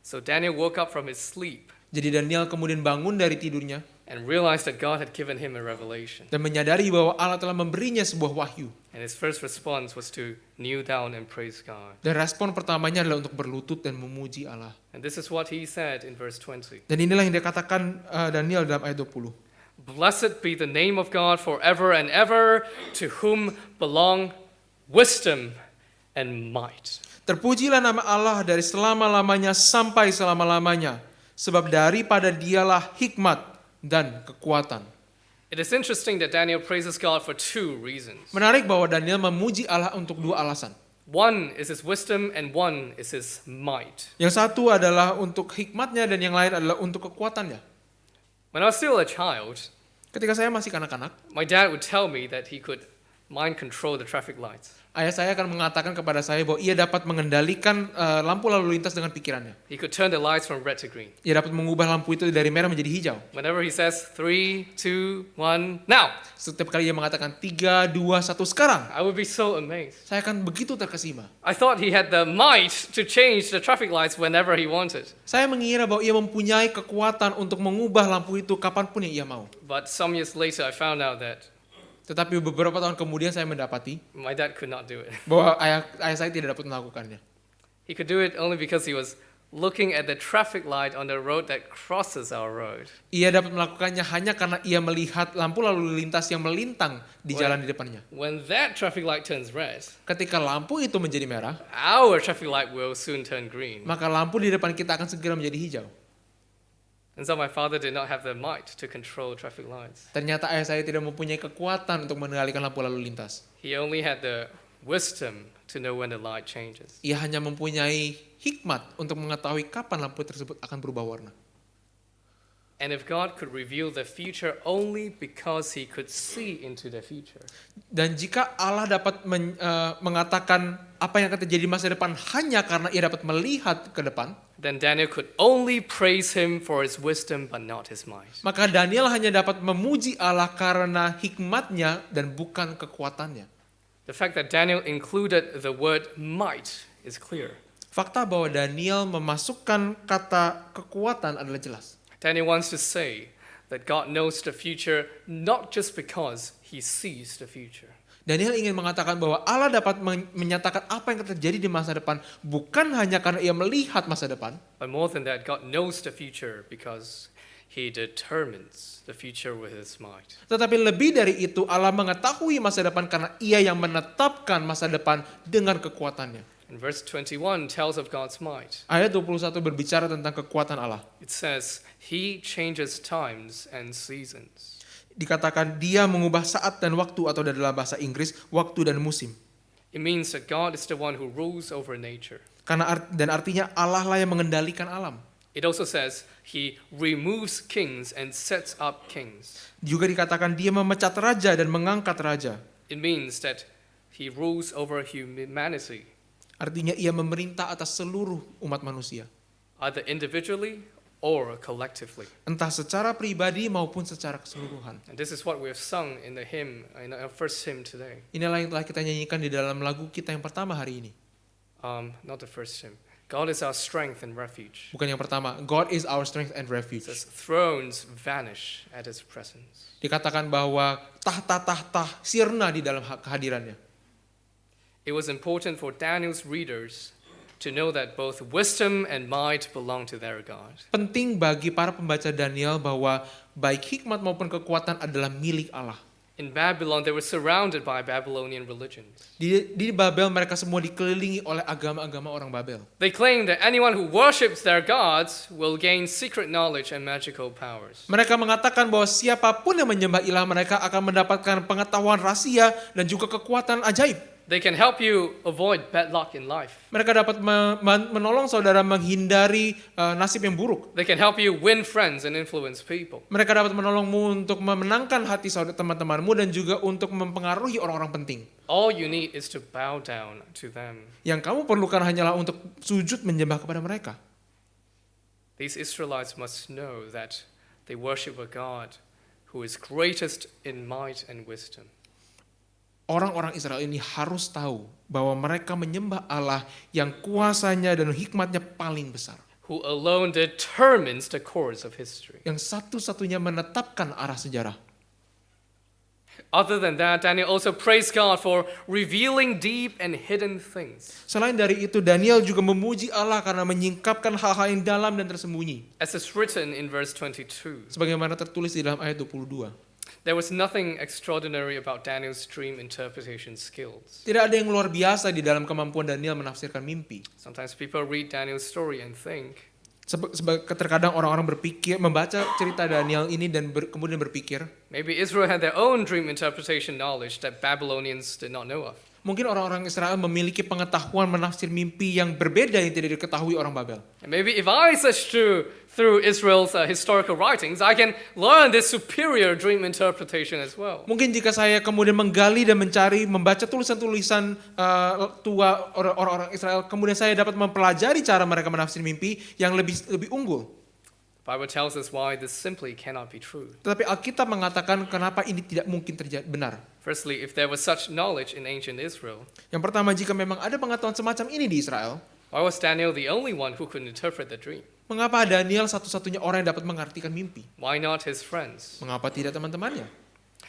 So Daniel woke up from his sleep Jadi Daniel kemudian bangun dari tidurnya and realized that God had given him a revelation. dan menyadari bahwa Allah telah memberinya sebuah wahyu. And his first response was to kneel down and praise God. Dan respon pertamanya adalah untuk berlutut dan memuji Allah. And this is what he said in verse 20. Dan inilah yang dikatakan Daniel dalam ayat 20. Blessed be the name of God forever and ever, to whom belong wisdom and might. Terpujilah nama Allah dari selama-lamanya sampai selama-lamanya, sebab daripada dialah hikmat dan kekuatan. It is interesting that Daniel praises God for two reasons. Menarik bahwa Daniel memuji Allah untuk dua alasan. One is his wisdom and one is his might. Yang satu adalah untuk hikmatnya dan yang lain adalah untuk kekuatannya. When I was still a child, Ketika saya masih kanak-kanak, my dad would tell me that he could mind control the traffic lights. ayah saya akan mengatakan kepada saya bahwa ia dapat mengendalikan lampu lalu lintas dengan pikirannya. He could turn the lights from red to green. Ia dapat mengubah lampu itu dari merah menjadi hijau. Whenever he says 3, 2, 1, now, Setiap kali ia mengatakan 3, 2, 1 sekarang, I would be so amazed. saya akan begitu terkesima. I thought he had the might to change the traffic lights whenever he wanted. Saya mengira bahwa ia mempunyai kekuatan untuk mengubah lampu itu kapanpun yang ia mau. But some years later, I found out that Tetapi beberapa tahun kemudian saya mendapati my dad could not do it. bahwa ayah saya tidak dapat melakukannya. He could do it only because he was looking at the traffic light on the road that crosses our road. Ia dapat melakukannya hanya karena ia melihat lampu lalu lintas yang melintang di jalan di depannya. When that traffic light turns red, Ketika lampu itu menjadi merah, our traffic light will soon turn green. maka lampu di depan kita akan segera menjadi hijau. And so my father did not have the might to control traffic lights. Ternyata ayah saya tidak mempunyai kekuatan untuk mengendalikan lampu lalu lintas. He only had the wisdom to know when the light changes. Ia hanya mempunyai hikmat untuk mengetahui kapan lampu tersebut akan berubah warna. And if God could reveal the future only because he could see into the future, Dan jika Allah dapat mengatakan apa yang akan terjadi di masa depan hanya karena ia dapat melihat ke depan, then Daniel could only praise him for his wisdom but not his might. maka Daniel hanya dapat memuji Allah karena hikmatnya dan bukan kekuatannya. The fact that Daniel included the word might is clear. Fakta bahwa Daniel memasukkan kata kekuatan adalah jelas. Daniel wants to say that God knows the future not just because he sees the future. Daniel ingin mengatakan bahwa Allah dapat menyatakan apa yang akan terjadi di masa depan bukan hanya karena ia melihat masa depan, But more than that, God knows the future because He determines the future with His might. tetapi lebih dari itu Allah mengetahui masa depan karena ia yang menetapkan masa depan dengan kekuatannya. And verse 21 tells of God's might. Ayat 21 berbicara tentang kekuatan Allah. It says, He changes times and seasons. Dikatakan dia mengubah saat dan waktu, atau dalam bahasa Inggris waktu dan musim. It means that God is the one who rules over nature. Dan artinya Allah lah yang mengendalikan alam. It also says He removes kings and sets up kings. Juga dikatakan dia memecat raja dan mengangkat raja. It means that He rules over humanity, Artinya ia memerintah atas seluruh umat manusia, either individually or collectively. entah secara pribadi maupun secara keseluruhan. And this is what we have sung in the hymn, in our first hymn today. Inilah yang telah kita nyanyikan di dalam lagu kita yang pertama hari ini. Not the first hymn. God is our strength and refuge. Bukan yang pertama, God is our strength and It refuge. says thrones vanish at His presence. Dikatakan bahwa tahta-tahta sirna di dalam kehadirannya. It was important for Daniel's readers to know that both wisdom and might belong to their God. Penting bagi para pembaca Daniel bahwa baik hikmat maupun kekuatan adalah milik Allah. In Babylon, they were surrounded by Babylonian religions. Di Babel mereka semua dikelilingi oleh agama-agama orang Babel. They claimed that anyone who worships their gods will gain secret knowledge and magical powers. Mereka mengatakan bahwa siapapun yang menyembah ilah mereka akan mendapatkan pengetahuan rahasia dan juga kekuatan ajaib. They can help you avoid bad luck in life. Mereka dapat menolong saudara menghindari nasib yang buruk. They can help you win friends and influence people. Mereka dapat menolongmu untuk memenangkan hati saudara teman-temanmu dan juga untuk mempengaruhi orang-orang penting. All you need is to bow down to them. Yang kamu perlukan hanyalah untuk sujud menyembah kepada mereka. These Israelites must know that they worship a God who is greatest in might and wisdom. Orang-orang Israel ini harus tahu bahwa mereka menyembah Allah yang kuasanya dan hikmatnya paling besar. Who alone determines the course of history. Yang satu-satunya menetapkan arah sejarah. Other than that, Daniel also praised God for revealing deep and hidden things. Selain dari itu, Daniel juga memuji Allah karena menyingkapkan hal-hal yang dalam dan tersembunyi. As is written in verse 22. Sebagaimana tertulis di dalam ayat 22. There was nothing extraordinary about Daniel's dream interpretation skills. Tidak ada yang luar biasa di dalam kemampuan Daniel menafsirkan mimpi. Sometimes people read Daniel's story and think, Terkadang orang-orang membaca cerita Daniel ini dan kemudian berpikir, maybe Israel had their own dream interpretation knowledge that Babylonians did not know of. mungkin orang-orang Israel memiliki pengetahuan menafsir mimpi yang berbeda yang tidak diketahui orang Babel. And maybe if I search through Israel's historical writings, I can learn this superior dream interpretation as well. Mungkin jika saya kemudian menggali dan membaca tulisan-tulisan tua orang-orang Israel, kemudian saya dapat mempelajari cara mereka menafsir mimpi yang lebih unggul. The Bible tells us why this simply cannot be true. Tetapi Alkitab mengatakan kenapa ini tidak mungkin benar. Firstly, if there was such knowledge in ancient Israel, Yang pertama, jika memang ada pengetahuan semacam ini di Israel, why was Daniel the only one who could interpret the dream? mengapa Daniel satu-satunya orang yang dapat mengartikan mimpi? Why not his friends? Mengapa tidak teman-temannya?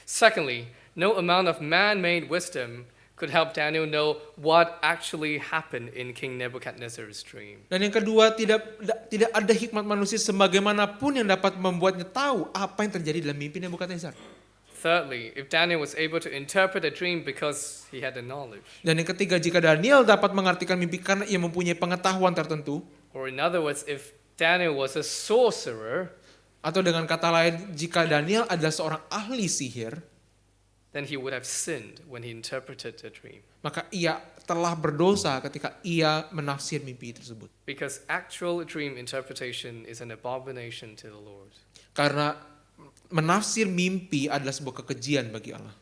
Secondly, no amount of man-made wisdom could help Daniel know what actually happened in King Nebuchadnezzar's dream. Dan yang kedua, tidak ada hikmat manusia sebagaimanapun yang dapat membuatnya tahu apa yang terjadi dalam mimpi Nebukadnezar. Thirdly, if Daniel was able to interpret a dream because he had the knowledge, Dan yang ketiga, jika Daniel dapat mengartikan mimpi karena ia mempunyai pengetahuan tertentu, or in other words, if Daniel was a sorcerer, atau dengan kata lain, jika Daniel adalah seorang ahli sihir, then he would have sinned when he interpreted the dream. maka ia telah berdosa ketika ia menafsir mimpi tersebut. Because actual dream interpretation is an abomination to the Lord. Karena menafsir mimpi adalah sebuah kekejian bagi Allah.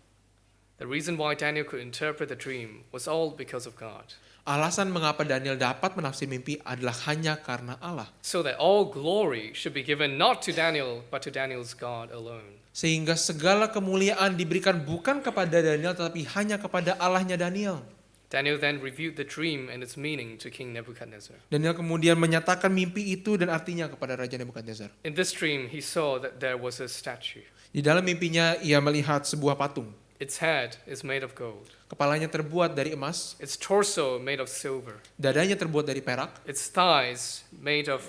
The reason why Daniel could interpret the dream was all because of God, Alasan mengapa Daniel dapat menafsir mimpi adalah hanya karena Allah. so that all glory should be given not to Daniel, but to Daniel's God alone. Sehingga segala kemuliaan diberikan bukan kepada Daniel, tetapi hanya kepada Allahnya Daniel. Daniel then reviewed the dream and its meaning to King Nebuchadnezzar. Daniel kemudian menyatakan mimpi itu dan artinya kepada Raja Nebukadnezar. In this dream, he saw that there was a statue. Di dalam mimpinya ia melihat sebuah patung. Its head is made of gold. Kepalanya terbuat dari emas, Its torso made of silver. dadanya terbuat dari perak, Its thighs made of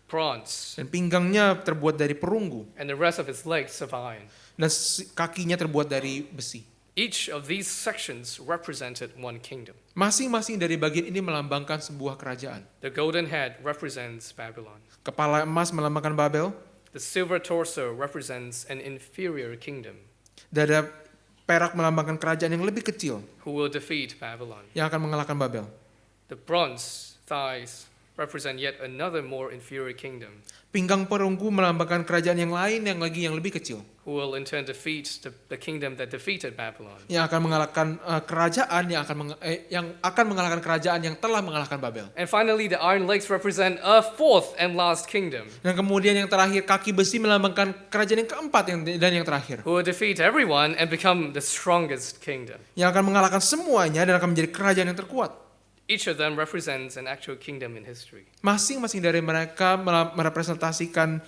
bronze. dan pinggangnya terbuat dari perunggu, And the rest of its legs of iron. dan kakinya terbuat dari besi. Each of these sections represented one kingdom. Masing-masing dari bagian ini melambangkan sebuah kerajaan. The golden head represents Babylon. Kepala emas melambangkan Babel, The silver torso represents an inferior kingdom dada perak melambangkan kerajaan yang lebih kecil who will defeat Babylon. yang akan mengalahkan Babel. The bronze thighs represent yet another more inferior kingdom Pinggang perunggu melambangkan kerajaan yang lain yang lebih kecil, who will in turn defeat the kingdom that defeated Babylon. yang akan mengalahkan kerajaan yang akan mengalahkan kerajaan yang telah mengalahkan Babel. And finally, the iron legs represent a fourth and last kingdom Dan kemudian yang terakhir, kaki besi melambangkan kerajaan yang keempat dan yang terakhir, who will defeat everyone and become the strongest kingdom. yang akan mengalahkan semuanya dan akan menjadi kerajaan yang terkuat. Each of them represents an actual kingdom in history. Masing-masing dari mereka merepresentasikan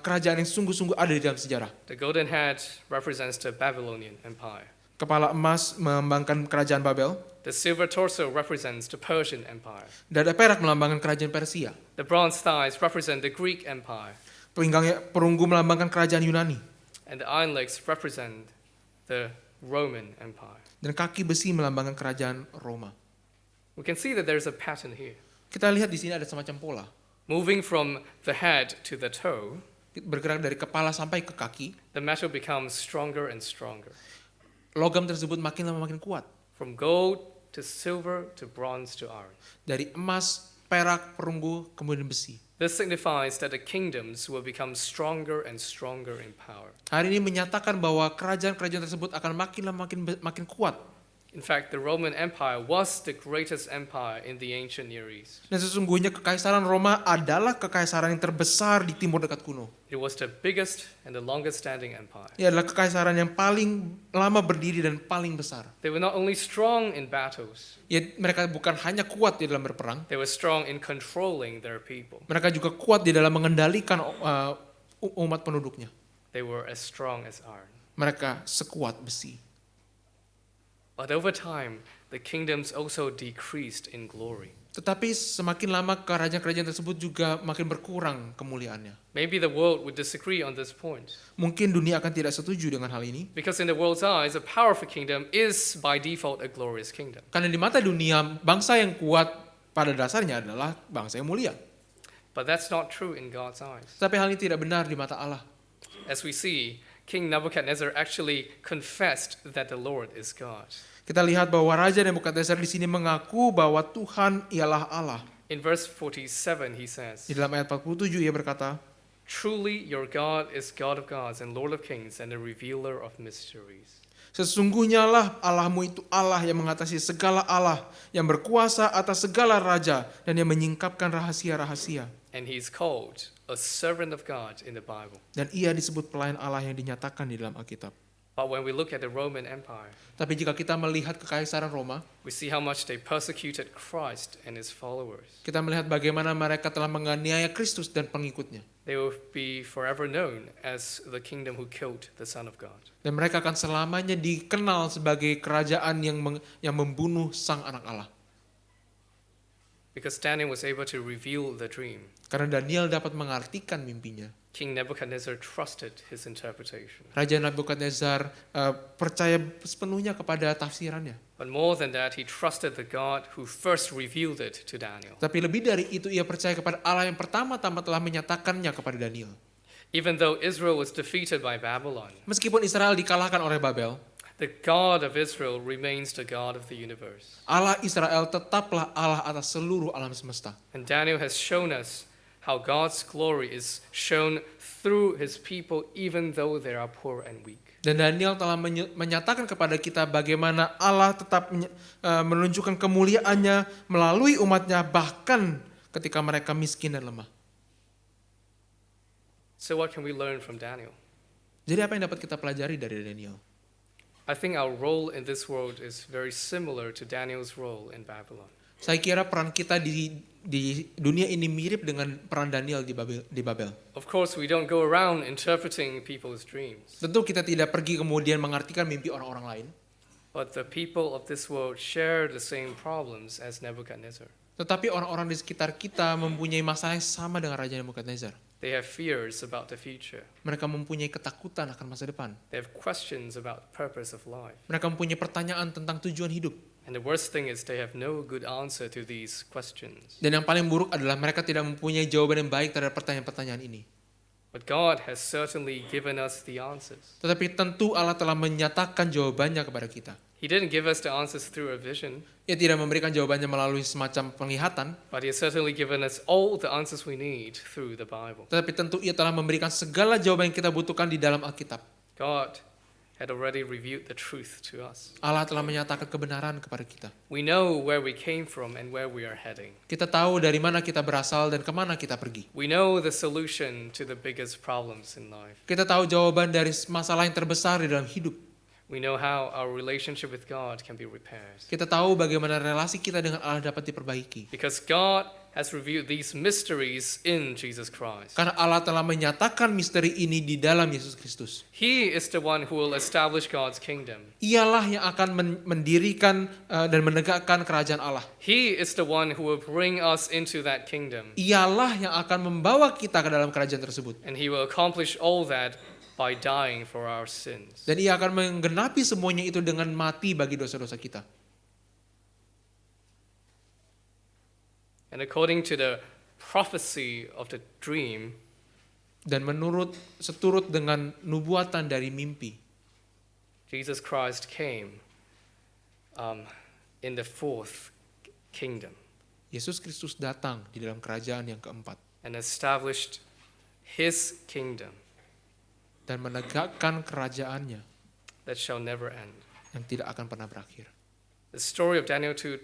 kerajaan yang sungguh-sungguh ada di dalam sejarah. The golden head represents the Babylonian Empire. Kepala emas melambangkan kerajaan Babel, The silver torso represents the Persian Empire. dada perak melambangkan kerajaan Persia, The bronze thighs represent the Greek Empire. pinggangnya perunggu melambangkan kerajaan Yunani, And the iron legs represent the Roman Empire. dan kaki besi melambangkan kerajaan Roma. We can see that there's a pattern here. Kita lihat di sini ada semacam pola, Moving from the head to the toe, bergerak dari kepala sampai ke kaki. the metal becomes stronger and stronger. Logam tersebut makin lama makin kuat, From gold to silver to bronze to iron. dari emas, perak, perunggu, kemudian besi. This signifies that the kingdoms will become stronger and stronger in power. Hari ini menyatakan bahwa kerajaan-kerajaan tersebut akan makin lama makin kuat. In fact, the Roman Empire was the greatest empire in the ancient Near East. Dan sesungguhnya kekaisaran Roma adalah kekaisaran yang terbesar di timur dekat kuno. It was the biggest and the longest standing empire. Ia adalah kekaisaran yang paling lama berdiri dan paling besar. They were not only strong in battles, Mereka bukan hanya kuat di dalam berperang, they were strong in controlling their people. mereka juga kuat di dalam mengendalikan umat penduduknya. They were as strong as iron. Mereka sekuat besi. But over time, the kingdoms also decreased in glory. Tetapi semakin lama kerajaan-kerajaan tersebut juga makin berkurang kemuliaannya. Maybe the world would disagree on this point. Mungkin dunia akan tidak setuju dengan hal ini. Because in the world's eyes, a powerful kingdom is by default a glorious kingdom. Karena di mata dunia, bangsa yang kuat pada dasarnya adalah bangsa yang mulia. But that's not true in God's eyes. Tapi hal ini tidak benar di mata Allah. As we see, King Nebuchadnezzar actually confessed that the Lord is God. Kita lihat bahwa Raja Nebukadnezar di sini mengaku bahwa Tuhan ialah Allah. In verse 47, he says, Di dalam ayat 47 ia berkata, "Truly your God is God of gods and Lord of kings and the revealer of mysteries." sesungguhnya lah Allahmu itu Allah yang mengatasi segala Allah, yang berkuasa atas segala raja, dan yang menyingkapkan rahasia-rahasia. And he's called a servant of God in the Bible. Dan ia disebut pelayan Allah yang dinyatakan di dalam Alkitab. But when we look at the Roman Empire, Tapi jika kita melihat kekaisaran Roma, we see how much they persecuted Christ and his followers. kita melihat bagaimana mereka telah menganiaya Kristus dan pengikutnya. They will be forever known as the kingdom who killed the Son of God. Dan mereka akan selamanya dikenal sebagai kerajaan yang membunuh sang anak Allah. Because Daniel was able to reveal the dream, Karena Daniel dapat mengartikan mimpinya. King Nebuchadnezzar trusted his interpretation. Raja Nebukadnezar percaya sepenuhnya kepada tafsirannya. But more than that, he trusted the God who first revealed it to Daniel. Tapi lebih dari itu, ia percaya kepada Allah yang pertama-tama telah menyatakannya kepada Daniel. Even though Israel was defeated by Babylon, Meskipun Israel dikalahkan oleh Babel, the God of Israel remains the God of the universe. Allah Israel tetaplah Allah atas seluruh alam semesta. And Daniel has shown us how God's glory is shown through his people even though they are poor and weak. Dan Daniel telah menyatakan kepada kita bagaimana Allah tetap menunjukkan kemuliaannya melalui umatnya bahkan ketika mereka miskin dan lemah. So what can we learn from Daniel? Jadi apa yang dapat kita pelajari dari Daniel? I think our role in this world is very similar to Daniel's role in Babylon. Saya kira peran kita di dunia ini mirip dengan peran Daniel di Babel. Of course, we don't go around interpreting people's dreams, Tentu kita tidak pergi kemudian mengartikan mimpi orang-orang lain, but the people of this world share the same problems as Nebuchadnezzar. tetapi orang-orang di sekitar kita mempunyai masalah yang sama dengan Raja Nebukadnezar. They have fears about the future. Mereka mempunyai ketakutan akan masa depan. They have questions about the purpose of life. Mereka mempunyai pertanyaan tentang tujuan hidup. And the worst thing is they have no good answer to these questions. Dan yang paling buruk adalah mereka tidak mempunyai jawaban yang baik terhadap pertanyaan-pertanyaan ini. But God has certainly given us the answers. Tetapi tentu Allah telah menyatakan jawabannya kepada kita. He didn't give us the answers through a vision, Ia tidak memberikan jawabannya melalui semacam penglihatan, but He has certainly given us all the answers we need through the Bible. tetapi tentu Ia telah memberikan segala jawaban yang kita butuhkan di dalam Alkitab. God had already revealed the truth to us. Allah telah menyatakan kebenaran kepada kita. We know where we came from and where we are heading. Kita tahu dari mana kita berasal dan kemana kita pergi. We know the solution to the biggest problems in life. Kita tahu jawaban dari masalah yang terbesar di dalam hidup. We know how our relationship with God can be repaired. Kita tahu bagaimana relasi kita dengan Allah dapat diperbaiki. Because God has revealed these mysteries in Jesus Christ. Karena Allah telah menyatakan misteri ini di dalam Yesus Kristus. He is the one who will establish God's kingdom. Ialah yang akan mendirikan dan menegakkan kerajaan Allah. He is the one who will bring us into that kingdom. Ialah yang akan membawa kita ke dalam kerajaan tersebut. And He will accomplish all that by dying for our sins. Dan Ia akan menggenapi semuanya itu dengan mati bagi dosa-dosa kita. And according to the prophecy of the dream, Dan seturut dengan nubuatan dari mimpi, Jesus Christ came in the fourth kingdom Yesus Kristus datang di dalam kerajaan yang keempat and established His kingdom dan menegakkan kerajaannya that shall never end. yang tidak akan pernah berakhir. The story of Daniel 2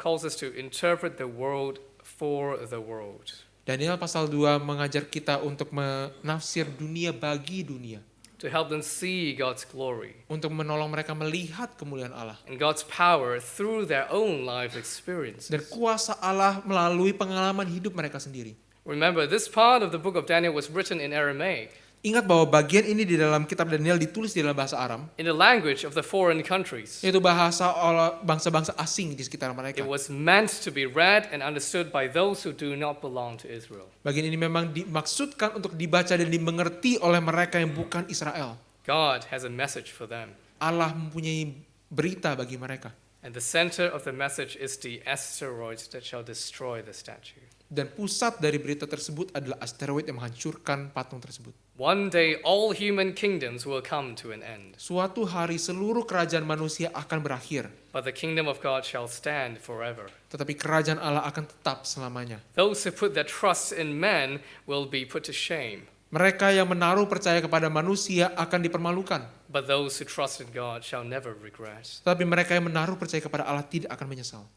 calls us to interpret the world for the world, Daniel pasal 2 mengajar kita untuk menafsir dunia bagi dunia, to help them see God's glory untuk menolong mereka melihat kemuliaan Allah and God's power through their own life dan experiences. kuasa Allah melalui pengalaman hidup mereka sendiri. Remember, this part of the book of Daniel was written in Aramaic, Ingat bahwa bagian ini di dalam kitab Daniel ditulis di dalam bahasa Aram, in the language of the foreign countries. yaitu bahasa oleh bangsa-bangsa asing di sekitar It mereka. was meant to be read and understood by those who do not belong to Israel. Bagian ini memang dimaksudkan untuk dibaca dan dimengerti oleh mereka yang bukan Israel. God has a message for them. Allah mempunyai berita bagi mereka. And the center of the message is the asteroid that shall destroy the statue. Dan pusat dari berita tersebut adalah asteroid yang menghancurkan patung tersebut. One day all human kingdoms will come to an end, Suatu hari seluruh kerajaan manusia akan berakhir, but the kingdom of God shall stand forever. tetapi kerajaan Allah akan tetap selamanya. Those who put their trust in men will be put to shame, Mereka yang menaruh percaya kepada manusia akan dipermalukan, but those who trust in God shall never regret. tetapi mereka yang menaruh percaya kepada Allah tidak akan menyesal.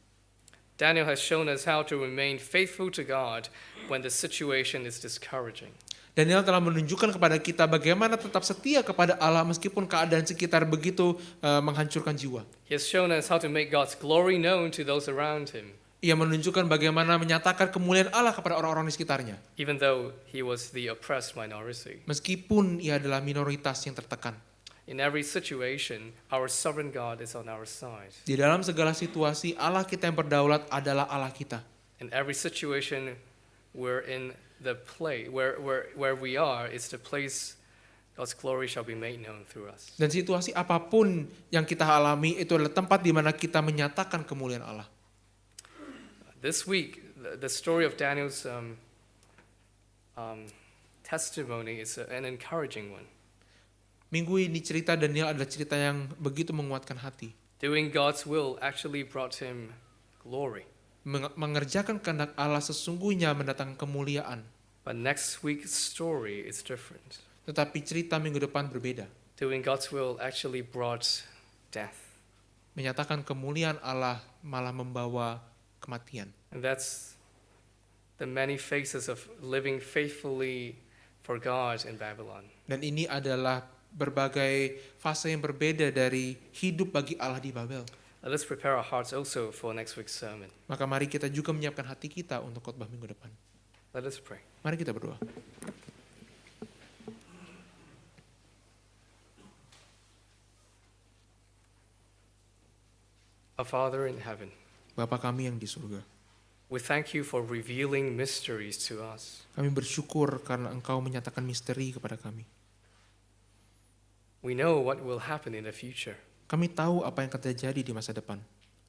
Daniel has shown us how to remain faithful to God when the situation is discouraging. Daniel telah menunjukkan kepada kita bagaimana tetap setia kepada Allah meskipun keadaan sekitar begitu menghancurkan jiwa. He has shown us how to make God's glory known to those around him, Ia menunjukkan bagaimana menyatakan kemuliaan Allah kepada orang-orang di sekitarnya, even though he was the oppressed minority. meskipun ia adalah minoritas yang tertekan. In every situation, our sovereign God is on our side. Di dalam segala situasi, Allah kita yang berdaulat adalah Allah kita. In every situation, we're in the place where we are is the place God's glory shall be made known through us. Dan situasi apapun yang kita alami itu adalah tempat di mana kita menyatakan kemuliaan Allah. This week, the story of Daniel's testimony is an encouraging one. Minggu ini cerita Daniel adalah cerita yang begitu menguatkan hati. Doing God's will actually brought him glory. Mengerjakan kehendak Allah sesungguhnya mendatangkan kemuliaan. But next week's story is different. Tetapi cerita minggu depan berbeda. Doing God's will actually brought death. Menyatakan kemuliaan Allah malah membawa kematian. And that's the many phases of living faithfully for God in Babylon. Dan ini adalah berbagai fase yang berbeda dari hidup bagi Allah di Babel. Let us prepare our hearts also for next week's sermon. Maka mari kita juga menyiapkan hati kita untuk khotbah minggu depan. Let us pray. Mari kita berdoa. Our Father in heaven, Bapa kami yang di surga, we thank you for revealing mysteries to us. kami bersyukur karena Engkau menyatakan misteri kepada kami. We know what will happen in the future. Kami tahu apa yang akan terjadi di masa depan.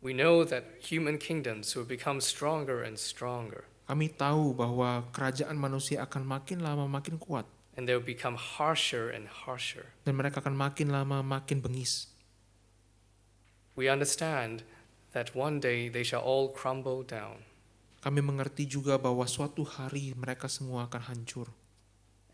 We know that human kingdoms will become stronger and stronger, Kami tahu bahwa kerajaan manusia akan makin lama makin kuat, and they will become harsher and harsher. dan mereka akan makin lama makin bengis. We understand that one day they shall all crumble down, Kami mengerti juga bahwa suatu hari mereka semua akan hancur,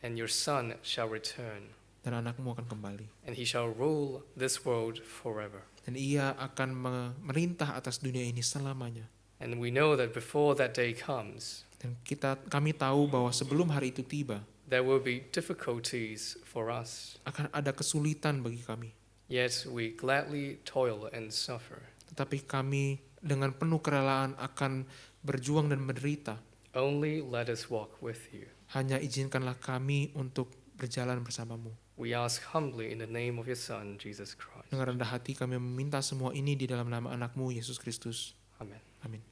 and your Son shall return, dan anakmu akan kembali. and he shall rule this world forever. Dan ia akan memerintah atas dunia ini selamanya. And we know that before that day comes, Dan kami tahu bahwa sebelum hari itu tiba, there will be difficulties for us. akan ada kesulitan bagi kami. Yet we gladly toil and suffer. Tetapi kami dengan penuh kerelaan akan berjuang dan menderita. Only let us walk with you. Hanya izinkanlah kami untuk berjalan bersamamu. We ask humbly in the name of your Son, Jesus Christ. Dengan rendah hati kami meminta semua ini di dalam nama anakmu, Yesus Kristus. Amen. Amin.